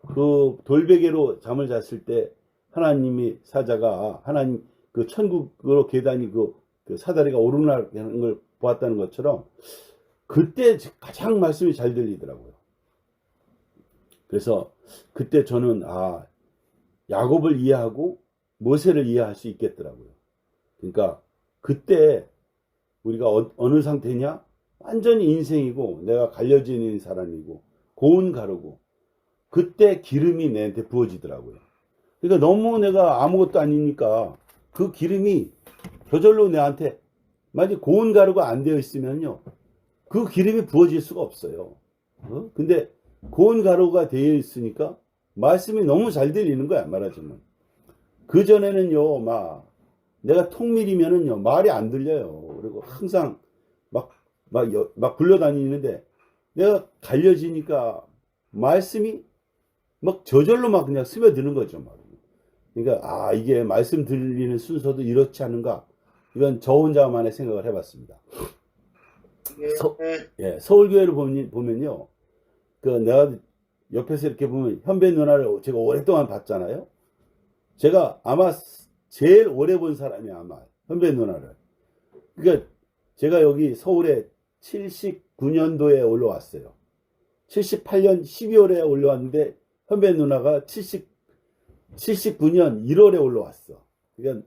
그 돌베개로 잠을 잤을 때 하나님이 사자가 하나님 그 천국으로 계단이 그 사다리가 오르락하는 걸 보았다는 것처럼 그때 가장 말씀이 잘 들리더라고요. 그래서 그때 저는 야곱을 이해하고 모세를 이해할 수 있겠더라고요. 그러니까 그때 우리가 어느 상태냐? 완전히 인생이고 내가 갈려지는 사람이고 고운 가루고 그때 기름이 내한테 부어지더라고요. 그러니까 너무 내가 아무것도 아니니까 그 기름이 저절로 내한테 만약 고운 가루가 안 되어 있으면요, 그 기름이 부어질 수가 없어요. 근데 고운 가루가 되어 있으니까 말씀이 너무 잘 들리는 거야, 말하자면. 그 전에는요, 내가 통밀이면은요, 말이 안 들려요. 그리고 항상 막 굴러다니는데 내가 갈려지니까 말씀이 막 저절로 막 그냥 스며드는 거죠. 그러니까, 이게 말씀 들리는 순서도 이렇지 않은가? 이건 저 혼자만의 생각을 해봤습니다. 서울교회를 보면요. 내가 옆에서 이렇게 보면 현배 누나를 제가 오랫동안 봤잖아요. 제가 아마 제일 오래 본 사람이 아마 현배 누나를. 그러니까 제가 여기 서울에 79년도에 올라왔어요. 78년 12월에 올라왔는데 현배 누나가 79년 1월에 올라왔어. 그러니까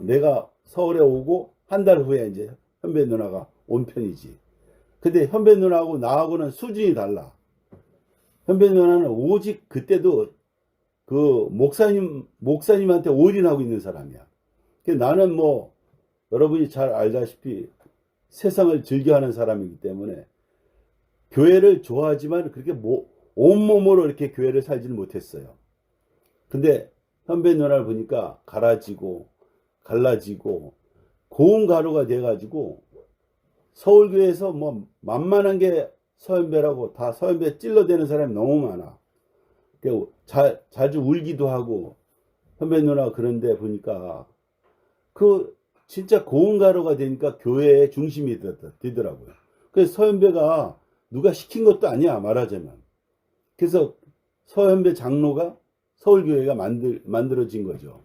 내가 서울에 오고 한 달 후에 이제 현배 누나가 온 편이지. 근데 현배 누나하고 나하고는 수준이 달라. 현배 누나는 오직 그때도 그 목사님한테 올인하고 있는 사람이야. 나는 여러분이 잘 알다시피 세상을 즐겨하는 사람이기 때문에 교회를 좋아하지만 그렇게 온몸으로 이렇게 교회를 살지는 못했어요. 근데 현배 누나를 보니까 갈라지고 고운 가루가 돼가지고 서울교회에서 만만한 게 서현배라고 다 서현배 찔러대는 사람이 너무 많아. 자주 울기도 하고 현배 누나 그런데 보니까 진짜 고운 가루가 되니까 교회의 중심이 되더라고요. 그래서 서현배가 누가 시킨 것도 아니야, 말하자면. 그래서 서현배 장로가 서울교회가 만들어진 거죠.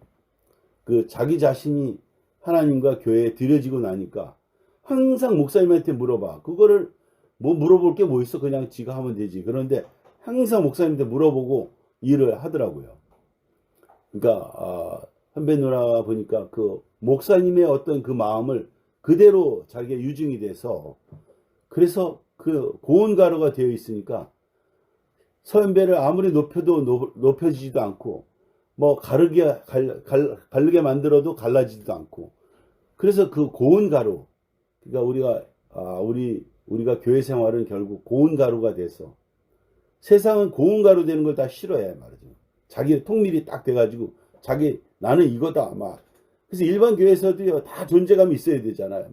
자기 자신이 하나님과 교회에 들여지고 나니까 항상 목사님한테 물어봐. 그거를 물어볼 게 뭐 있어? 그냥 지가 하면 되지. 그런데 항상 목사님한테 물어보고 일을 하더라고요. 그러니까 현배 누나가 보니까 목사님의 어떤 그 마음을 그대로 자기가 유증이 돼서 그래서 고운 가루가 되어 있으니까 서현배를 아무리 높여도 높여지지도 않고 가르게 만들어도 갈라지지도 않고 그래서 그 고운 가루, 그러니까 우리가 교회 생활은 결국 고운 가루가 돼서 세상은 고운 가루 되는 걸 다 싫어해, 말이죠. 자기 통밀이 딱 돼가지고 나는 이거다 그래서 일반 교회에서도요 다 존재감이 있어야 되잖아요.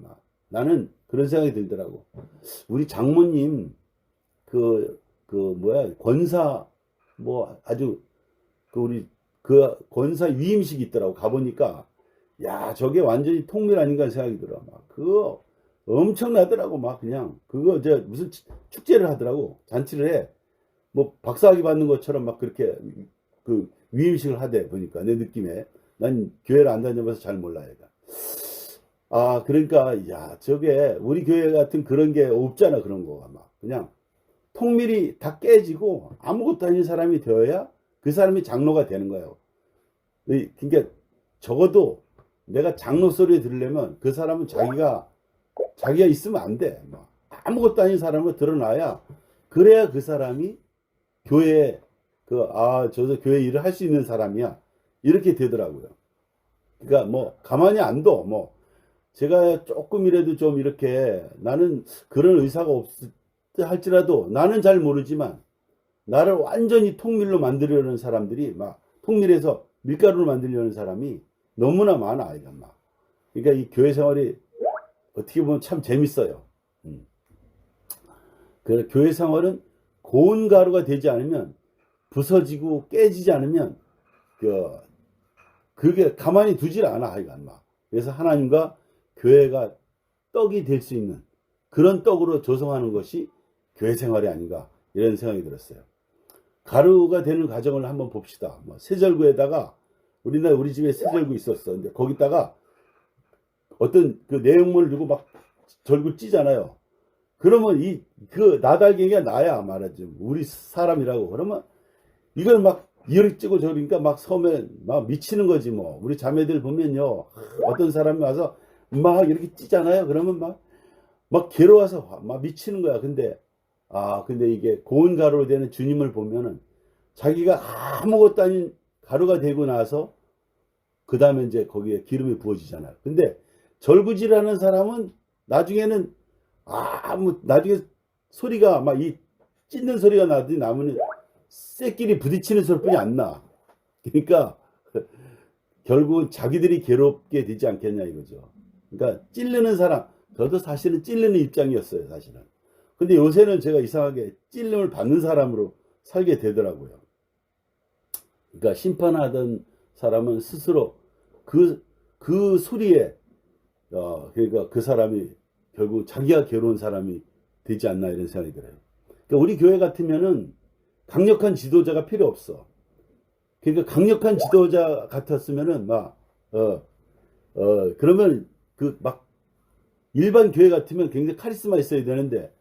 나는 그런 생각이 들더라고. 우리 장모님 권사 아주 우리 권사 위임식 있더라고. 가보니까 저게 완전히 통밀 아닌가 생각이 들어. 그거 엄청나더라고. 그냥 그거 무슨 축제를 하더라고. 잔치를 해. 박사학위 받는 것처럼 그렇게 위임식을 하대. 보니까 내 느낌에. 난 교회를 안 다녀봐서 잘 몰라 얘가. 그러니까 저게 우리 교회 같은 그런 게 없잖아. 그런 거가 그냥 통밀이 다 깨지고 아무것도 아닌 사람이 되어야 그 사람이 장로가 되는 거예요. 그러니까 적어도 내가 장로 소리 들으려면 그 사람은 자기가 있으면 안 돼. 아무것도 아닌 사람을 드러나야 그래야 그 사람이 교회에 저도 교회 일을 할 수 있는 사람이야. 이렇게 되더라고요. 그러니까 뭐 가만히 안 둬. 뭐 제가 조금이라도 좀 이렇게 나는 그런 의사가 없을 할지라도 나는 잘 모르지만 나를 완전히 통밀로 만들려는 사람들이 막 통밀에서 밀가루로 만들려는 사람이 너무나 많아. 이가 막. 그러니까 이 교회 생활이 어떻게 보면 참 재밌어요. 그 교회 생활은 고운 가루가 되지 않으면 부서지고 깨지지 않으면 그게 가만히 두질 않아. 하여간 막. 그래서 하나님과 교회가 떡이 될 수 있는 그런 떡으로 조성하는 것이 교회 생활이 아닌가 이런 생각이 들었어요. 가루가 되는 과정을 한번 봅시다. 뭐 세절구에다가 우리 집에 세절구 있었어. 근데 거기다가 어떤 그 내용물을 두고 막 절구 찌잖아요. 그러면 그 나달갱이가 나야 말하지. 우리 사람이라고. 그러면 이걸 막 이렇게 찌고 저러니까 막 서면 막 미치는 거지 뭐. 우리 자매들 보면요. 어떤 사람이 와서 막 이렇게 찌잖아요. 그러면 막 괴로워서 막 미치는 거야. 근데 이게 고운 가루로 되는 주님을 보면은 자기가 아무것도 아닌 가루가 되고 나서 그 다음에 이제 거기에 기름이 부어지잖아요. 근데 절구질하는 사람은 나중에는 나중에 소리가 막 이 찢는 소리가 나더니 나무는 쇠끼리 부딪히는 소리뿐이 안 나. 그러니까 결국은 자기들이 괴롭게 되지 않겠냐 이거죠. 그러니까 찔르는 사람, 저도 사실은 찔르는 입장이었어요, 사실은. 근데 요새는 제가 이상하게 찔림을 받는 사람으로 살게 되더라고요. 그러니까 심판하던 사람은 스스로 그 소리에 그러니까 그 사람이 결국 자기가 괴로운 사람이 되지 않나 이런 생각이 들어요. 그러니까 우리 교회 같으면은 강력한 지도자가 필요 없어. 그러니까 강력한 지도자 같았으면은 그러면 일반 교회 같으면 굉장히 카리스마 있어야 되는데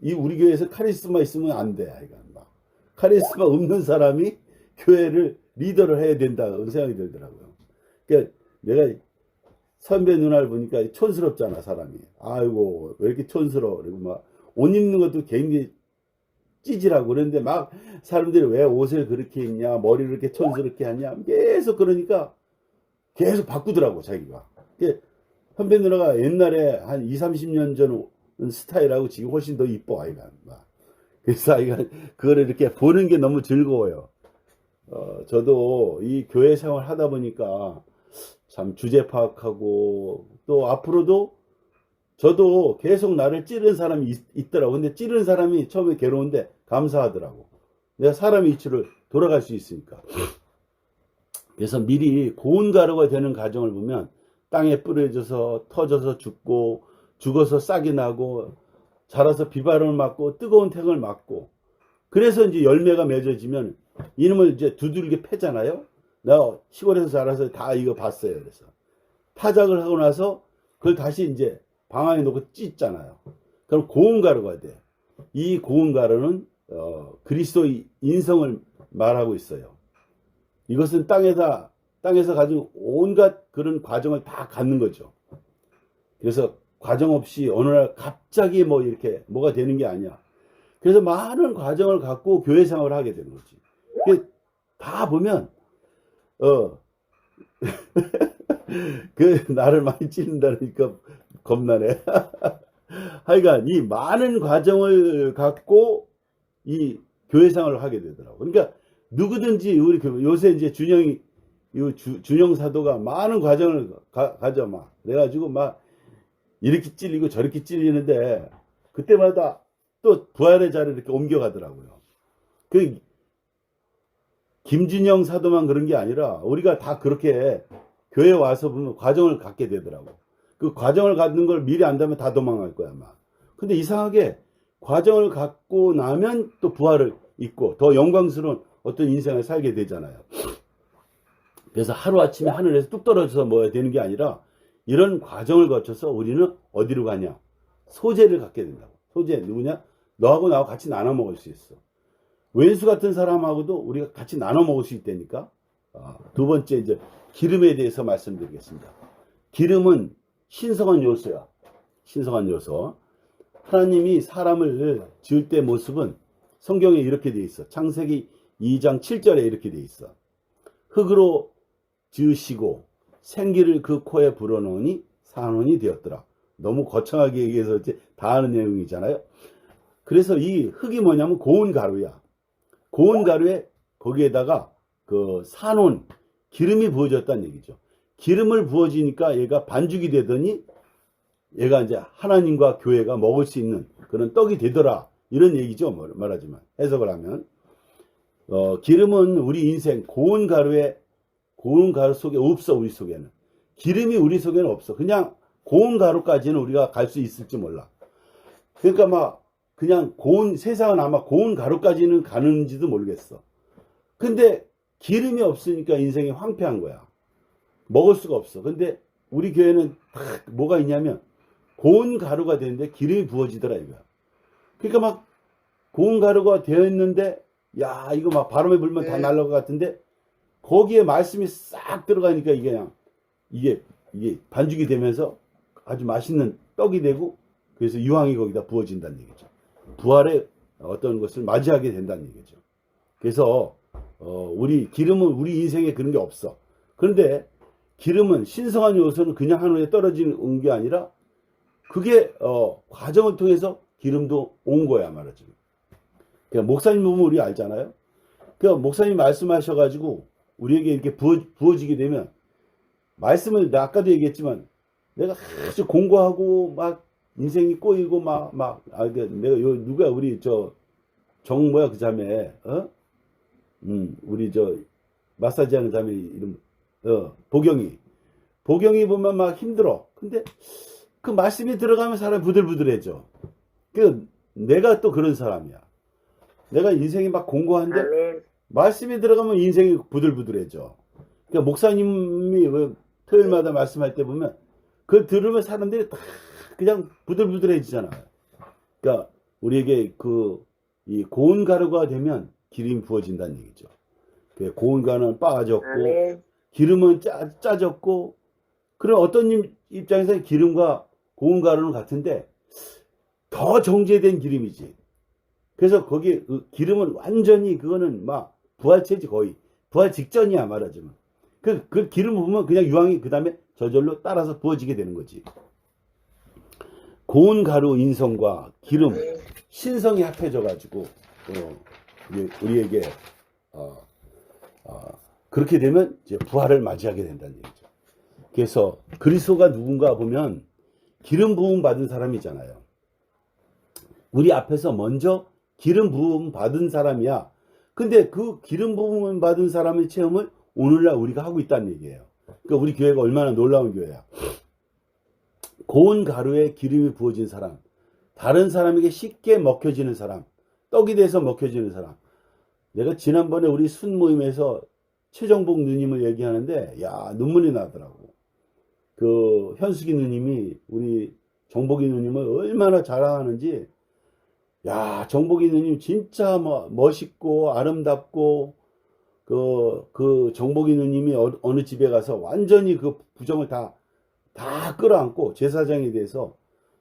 우리 교회에서 카리스마 있으면 안 돼. 카리스마 없는 사람이 교회를 리더를 해야 된다 그런 생각이 들더라고요. 그러니까 내가 선배 누나를 보니까 촌스럽잖아 사람이. 아이고 왜 이렇게 촌스러워. 그리고 막 옷 입는 것도 굉장히 찌질하고 그런데 막 사람들이 왜 옷을 그렇게 입냐 머리를 이렇게 촌스럽게 하냐 계속 그러니까 계속 바꾸더라고 자기가. 선배 누나가 옛날에 한 20, 30년 전 스타일하고 지금 훨씬 더 이뻐 아이가. 그래서 아이가 그거를 이렇게 보는 게 너무 즐거워요. 저도 이 교회 생활 하다 보니까 참 주제 파악하고 또 앞으로도 저도 계속 나를 찌르는 사람이 있더라고. 근데 찌르는 사람이 처음에 괴로운데 감사하더라고. 내가 사람의 이치를 돌아갈 수 있으니까. 그래서 미리 고운 가루가 되는 과정을 보면 땅에 뿌려져서 터져서 죽고 죽어서 싹이 나고 자라서 비바람을 맞고 뜨거운 태양을 맞고 그래서 이제 열매가 맺어지면 이놈을 이제 두들겨 패잖아요. 내가 시골에서 자라서 다 이거 봤어요. 그래서 타작을 하고 나서 그걸 다시 이제 방 안에 놓고 찢잖아요. 그럼 고운 가루가 돼. 이 고운 가루는 그리스도의 인성을 말하고 있어요. 이것은 땅에서 가지고 온갖 그런 과정을 다 갖는 거죠. 그래서 과정 없이 어느 날 갑자기 뭐 이렇게 뭐가 되는 게 아니야. 그래서 많은 과정을 갖고 교회 생활을 하게 되는 거지. 다 보면 나를 많이 찌른다니까 겁나네. 하여간 이 많은 과정을 갖고 이 교회 생활을 하게 되더라고. 그러니까 누구든지 우리 요새 이제 준영 사도가 많은 과정을 가져 막 그래가지고 막 이렇게 찔리고 저렇게 찔리는데 그때마다 또 부활의 자리를 이렇게 옮겨가더라고요. 김준영 사도만 그런 게 아니라 우리가 다 그렇게 교회 와서 보면 과정을 갖게 되더라고. 그 과정을 갖는 걸 미리 안다면 다 도망갈 거야 아마. 근데 이상하게 과정을 갖고 나면 또 부활을 있고 더 영광스러운 어떤 인생을 살게 되잖아요. 그래서 하루아침에 하늘에서 뚝 떨어져서 뭐 되는 게 아니라 이런 과정을 거쳐서 우리는 어디로 가냐? 소재를 갖게 된다고. 소재 누구냐? 너하고 나하고 같이 나눠 먹을 수 있어. 왼수 같은 사람하고도 우리가 같이 나눠 먹을 수 있다니까. 두 번째 이제 기름에 대해서 말씀드리겠습니다. 기름은 신성한 요소야. 신성한 요소. 하나님이 사람을 지을 때 모습은 성경에 이렇게 돼 있어. 창세기 2장 7절에 이렇게 돼 있어. 흙으로 지으시고 생기를 그 코에 불어넣으니 산원이 되었더라. 너무 거창하게 얘기해서 이제 다 아는 내용이잖아요. 그래서 이 흙이 뭐냐면 고운 가루야. 고운 가루에 거기에다가 그 산원, 기름이 부어졌다는 얘기죠. 기름을 부어지니까 얘가 반죽이 되더니 얘가 이제 하나님과 교회가 먹을 수 있는 그런 떡이 되더라. 이런 얘기죠. 말하지만 해석을 하면 기름은 우리 인생 고운 가루 속에 없어. 우리 속에는 기름이 우리 속에는 없어. 그냥 고운 가루까지는 우리가 갈 수 있을지 몰라. 그러니까 막 그냥 세상은 아마 고운 가루까지는 가는지도 모르겠어. 근데 기름이 없으니까 인생이 황폐한 거야. 먹을 수가 없어. 근데 우리 교회는 뭐가 있냐면 고운 가루가 되는데 기름이 부어지더라 이거야. 그러니까 막 고운 가루가 되어 있는데 야 이거 막 바람에 불면 다 날아갈 것 같은데 거기에 말씀이 싹 들어가니까 이게 그냥 이게 반죽이 되면서 아주 맛있는 떡이 되고 그래서 유황이 거기다 부어진다는 얘기죠. 부활의 어떤 것을 맞이하게 된다는 얘기죠. 그래서 우리 기름은 우리 인생에 그런 게 없어. 그런데 기름은 신성한 요소는 그냥 하늘에 떨어지는 게 아니라 그게 과정을 통해서 기름도 온 거야 말하자면. 그러니까 목사님 보면 우리 알잖아요. 그러니까 목사님 말씀하셔가지고 우리에게 이렇게 부어지게 되면 말씀을 나 아까도 얘기했지만 내가 아주 공부하고 막 인생이 꼬이고 내가 누가 우리 뭐야 그 자매 우리 마사지 하는 자매 이름 보경이 보면 막 힘들어. 근데 그 말씀이 들어가면 사람이 부들부들해져. 그 내가 또 그런 사람이야. 내가 인생이 막 공고한데 말씀이 들어가면 인생이 부들부들해져. 그러니까 목사님이 토요일마다 말씀할 때 보면 그걸 들으면 사람들이 다 그냥 부들부들해지잖아. 그러니까 우리에게 이 고운 가루가 되면 기름이 부어진다는 얘기죠. 고운 가루는 빠졌고 기름은 짜졌고 그럼 어떤 입장에서는 기름과 고운 가루는 같은데 더 정제된 기름이지. 그래서 거기 기름은 완전히 그거는 막 부활체지 거의 부활 직전이야 말하자면. 그 기름 부으면 그냥 유황이 그 다음에 저절로 따라서 부어지게 되는 거지. 고운 가루 인성과 기름 신성이 합해져 가지고 우리에게 그렇게 되면 이제 부활을 맞이하게 된다는 얘기죠. 그래서 그리스도가 누군가 보면 기름 부음 받은 사람이잖아요. 우리 앞에서 먼저 기름 부음 받은 사람이야. 근데 그 기름 부음 받은 사람의 체험을 오늘날 우리가 하고 있다는 얘기예요. 그러니까 우리 교회가 얼마나 놀라운 교회야. 고운 가루에 기름이 부어진 사람, 다른 사람에게 쉽게 먹혀지는 사람, 떡이 돼서 먹혀지는 사람. 내가 지난번에 우리 순 모임에서 최정복 누님을 얘기하는데 야 눈물이 나더라고. 그 현숙이 누님이 우리 정복이 누님을 얼마나 자랑하는지. 야 정복이 누님 진짜 멋있고 아름답고 그 정복이 누님이 어느 집에 가서 완전히 그 부정을 다 끌어안고 제사장에 대해서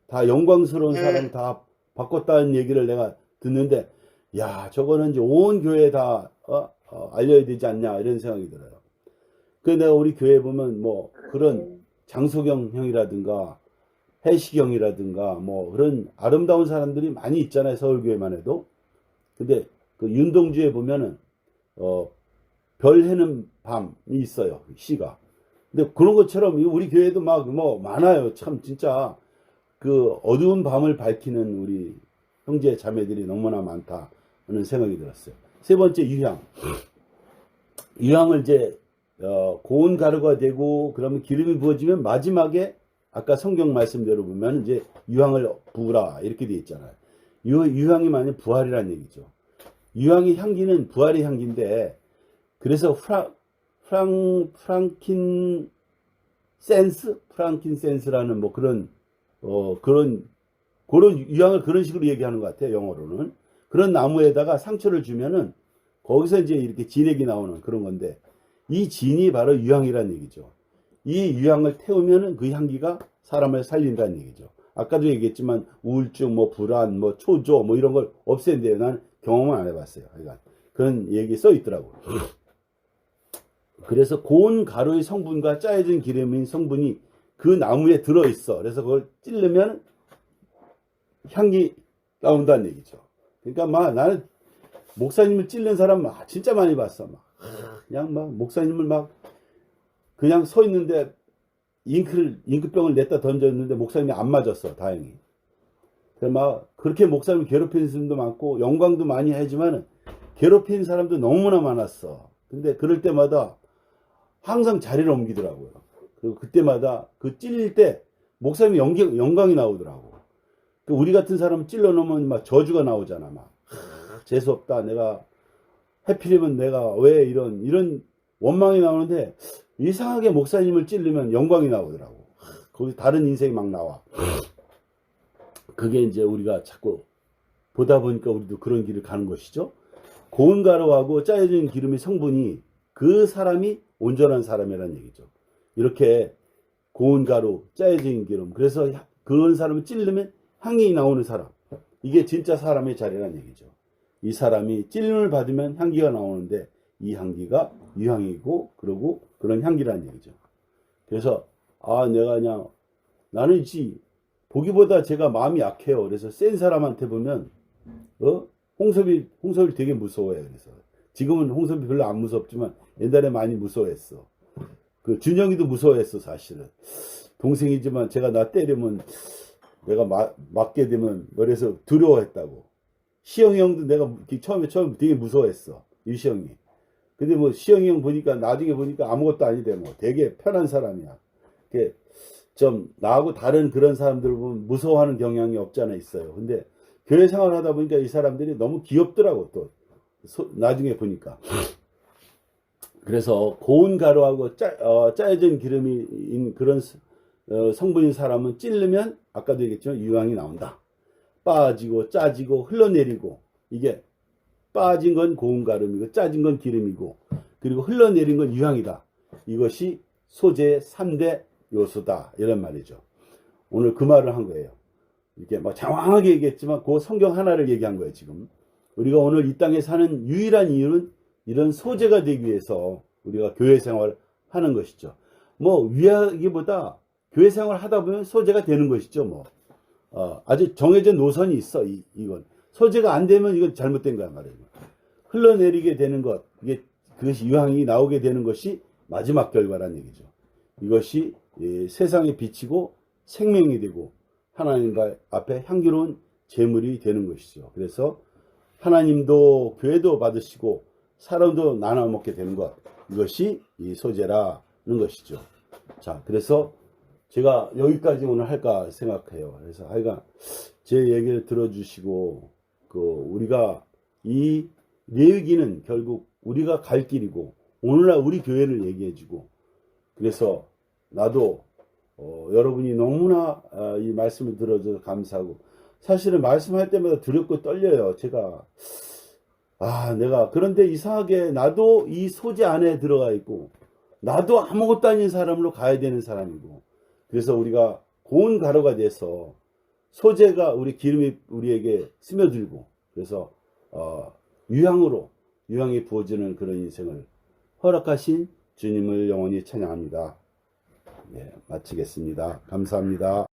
다 영광스러운 사람 다 바꿨다는 얘기를 내가 듣는데 야 저거는 이제 온 교회에 다 알려야 되지 않냐 이런 생각이 들어요. 그래서 내가 우리 교회에 보면 뭐 그런 장소경 형이라든가 해시경이라든가 뭐 그런 아름다운 사람들이 많이 있잖아요. 서울교회만 해도. 근데 그 윤동주에 보면은 별 해는 밤이 있어요. 시가. 근데 그런 것처럼 우리 교회도 막 뭐 많아요. 참 진짜 그 어두운 밤을 밝히는 우리 형제 자매들이 너무나 많다 하는 생각이 들었어요. 세 번째 유향. 유향을 이제 고운 가루가 되고 그러면 기름이 부어지면 마지막에 아까 성경 말씀대로 보면 이제 유향을 부으라 이렇게 돼 있잖아요. 유향이 만약 부활이라는 얘기죠. 유향의 향기는 부활의 향기인데 그래서 프랑킨센스라는 뭐 그런 유향을 그런 식으로 얘기하는 것 같아요. 영어로는 그런 나무에다가 상처를 주면은 거기서 이제 이렇게 진액이 나오는 그런 건데 이 진이 바로 유향이라는 얘기죠. 이 유향을 태우면은 그 향기가 사람을 살린다는 얘기죠. 아까도 얘기했지만 우울증, 뭐 불안, 뭐 초조, 뭐 이런 걸 없앤대요. 난 경험은 안 해봤어요. 그러니까 그런 얘기 써 있더라고요. 그래서 고운 가루의 성분과 짜여진 기름인 성분이 그 나무에 들어있어. 그래서 그걸 찌르면 향기 나온다는 얘기죠. 그러니까 막 나는 목사님을 찌른 사람 막 진짜 많이 봤어. 막 그냥 막 목사님을 막 그냥 서 있는데 잉크병을 냈다 던졌는데 목사님이 안 맞았어. 다행히. 그래서 막 그렇게 목사님을 괴롭히는 사람도 많고 영광도 많이 하지만 괴롭히는 사람도 너무나 많았어. 근데 그럴 때마다 항상 자리를 옮기더라고요. 그리고 그때마다 그 찔릴 때 목사님이 영광이 나오더라고. 우리 같은 사람 찔러 놓으면 막 저주가 나오잖아. 막 재수없다. 내가 해필이면 내가 왜 이런 원망이 나오는데 이상하게 목사님을 찔르면 영광이 나오더라고. 거기 다른 인생이 막 나와. 그게 이제 우리가 자꾸 보다 보니까 우리도 그런 길을 가는 것이죠. 고운 가루하고 짜여진 기름의 성분이 그 사람이 온전한 사람이라는 얘기죠. 이렇게 고운 가루, 짜여진 기름. 그래서 그런 사람을 찌르면 향이 나오는 사람. 이게 진짜 사람의 자리라는 얘기죠. 이 사람이 찔림을 받으면 향기가 나오는데 이 향기가 유향이고 그러고 그런 향기라는 얘기죠. 그래서 내가 그냥 나는 보기보다 제가 마음이 약해요. 그래서 센 사람한테 보면 홍섭이 되게 무서워해요. 그래서 지금은 홍섭이 별로 안 무섭지만 옛날에 많이 무서워했어. 그 준영이도 무서워했어. 사실은 동생이지만 제가 나 때리면 내가 맞게 되면 그래서 두려워했다고. 시영이 형도 내가 처음에 되게 무서워했어. 유시영이. 근데 뭐 시영이 형 보니까 나중에 보니까 아무것도 아니대. 뭐 되게 편한 사람이야. 좀 나하고 다른 그런 사람들 보면 무서워하는 경향이 없잖아 있어요. 근데 교회 생활하다 보니까 이 사람들이 너무 귀엽더라고. 또 나중에 보니까. 그래서 고운 가루하고 짜여진 기름인 그런 성분인 사람은 찌르면 아까도 얘기했지만 유황이 나온다. 빠지고 짜지고 흘러내리고, 이게 빠진 건 고운 가루이고 짜진 건 기름이고 그리고 흘러내린 건 유황이다. 이것이 소재의 3대 요소다. 이런 말이죠. 오늘 그 말을 한 거예요. 이렇게 막 장황하게 얘기했지만 그 성경 하나를 얘기한 거예요. 지금 우리가 오늘 이 땅에 사는 유일한 이유는 이런 소재가 되기 위해서 우리가 교회 생활을 하는 것이죠. 뭐 위하기보다 교회 생활을 하다 보면 소재가 되는 것이죠. 뭐 아주 정해진 노선이 있어. 이건 소재가 안 되면 이건 잘못된 거야 말이에요. 흘러내리게 되는 것, 그것이 유황이 나오게 되는 것이 마지막 결과란 얘기죠. 이것이 세상에 비치고 생명이 되고 하나님 앞에 향기로운 제물이 되는 것이죠. 그래서 하나님도 교회도 받으시고 사람도 나눠 먹게 되는 것, 이것이 이 소재라는 것이죠. 자, 그래서 제가 여기까지 오늘 할까 생각해요. 그래서 하여간 제 얘기를 들어주시고 우리가 이 레위기는 결국 우리가 갈 길이고 오늘날 우리 교회를 얘기해주고, 그래서 나도 여러분이 너무나 이 말씀을 들어줘서 감사하고, 사실은 말씀할 때마다 두렵고 떨려요. 제가 내가 그런데 이상하게 나도 이 소재 안에 들어가 있고 나도 아무것도 아닌 사람으로 가야 되는 사람이고, 그래서 우리가 고운 가루가 돼서 소재가 우리 기름이 우리에게 스며들고, 그래서 유향이 부어지는 그런 인생을 허락하신 주님을 영원히 찬양합니다. 네, 마치겠습니다. 감사합니다.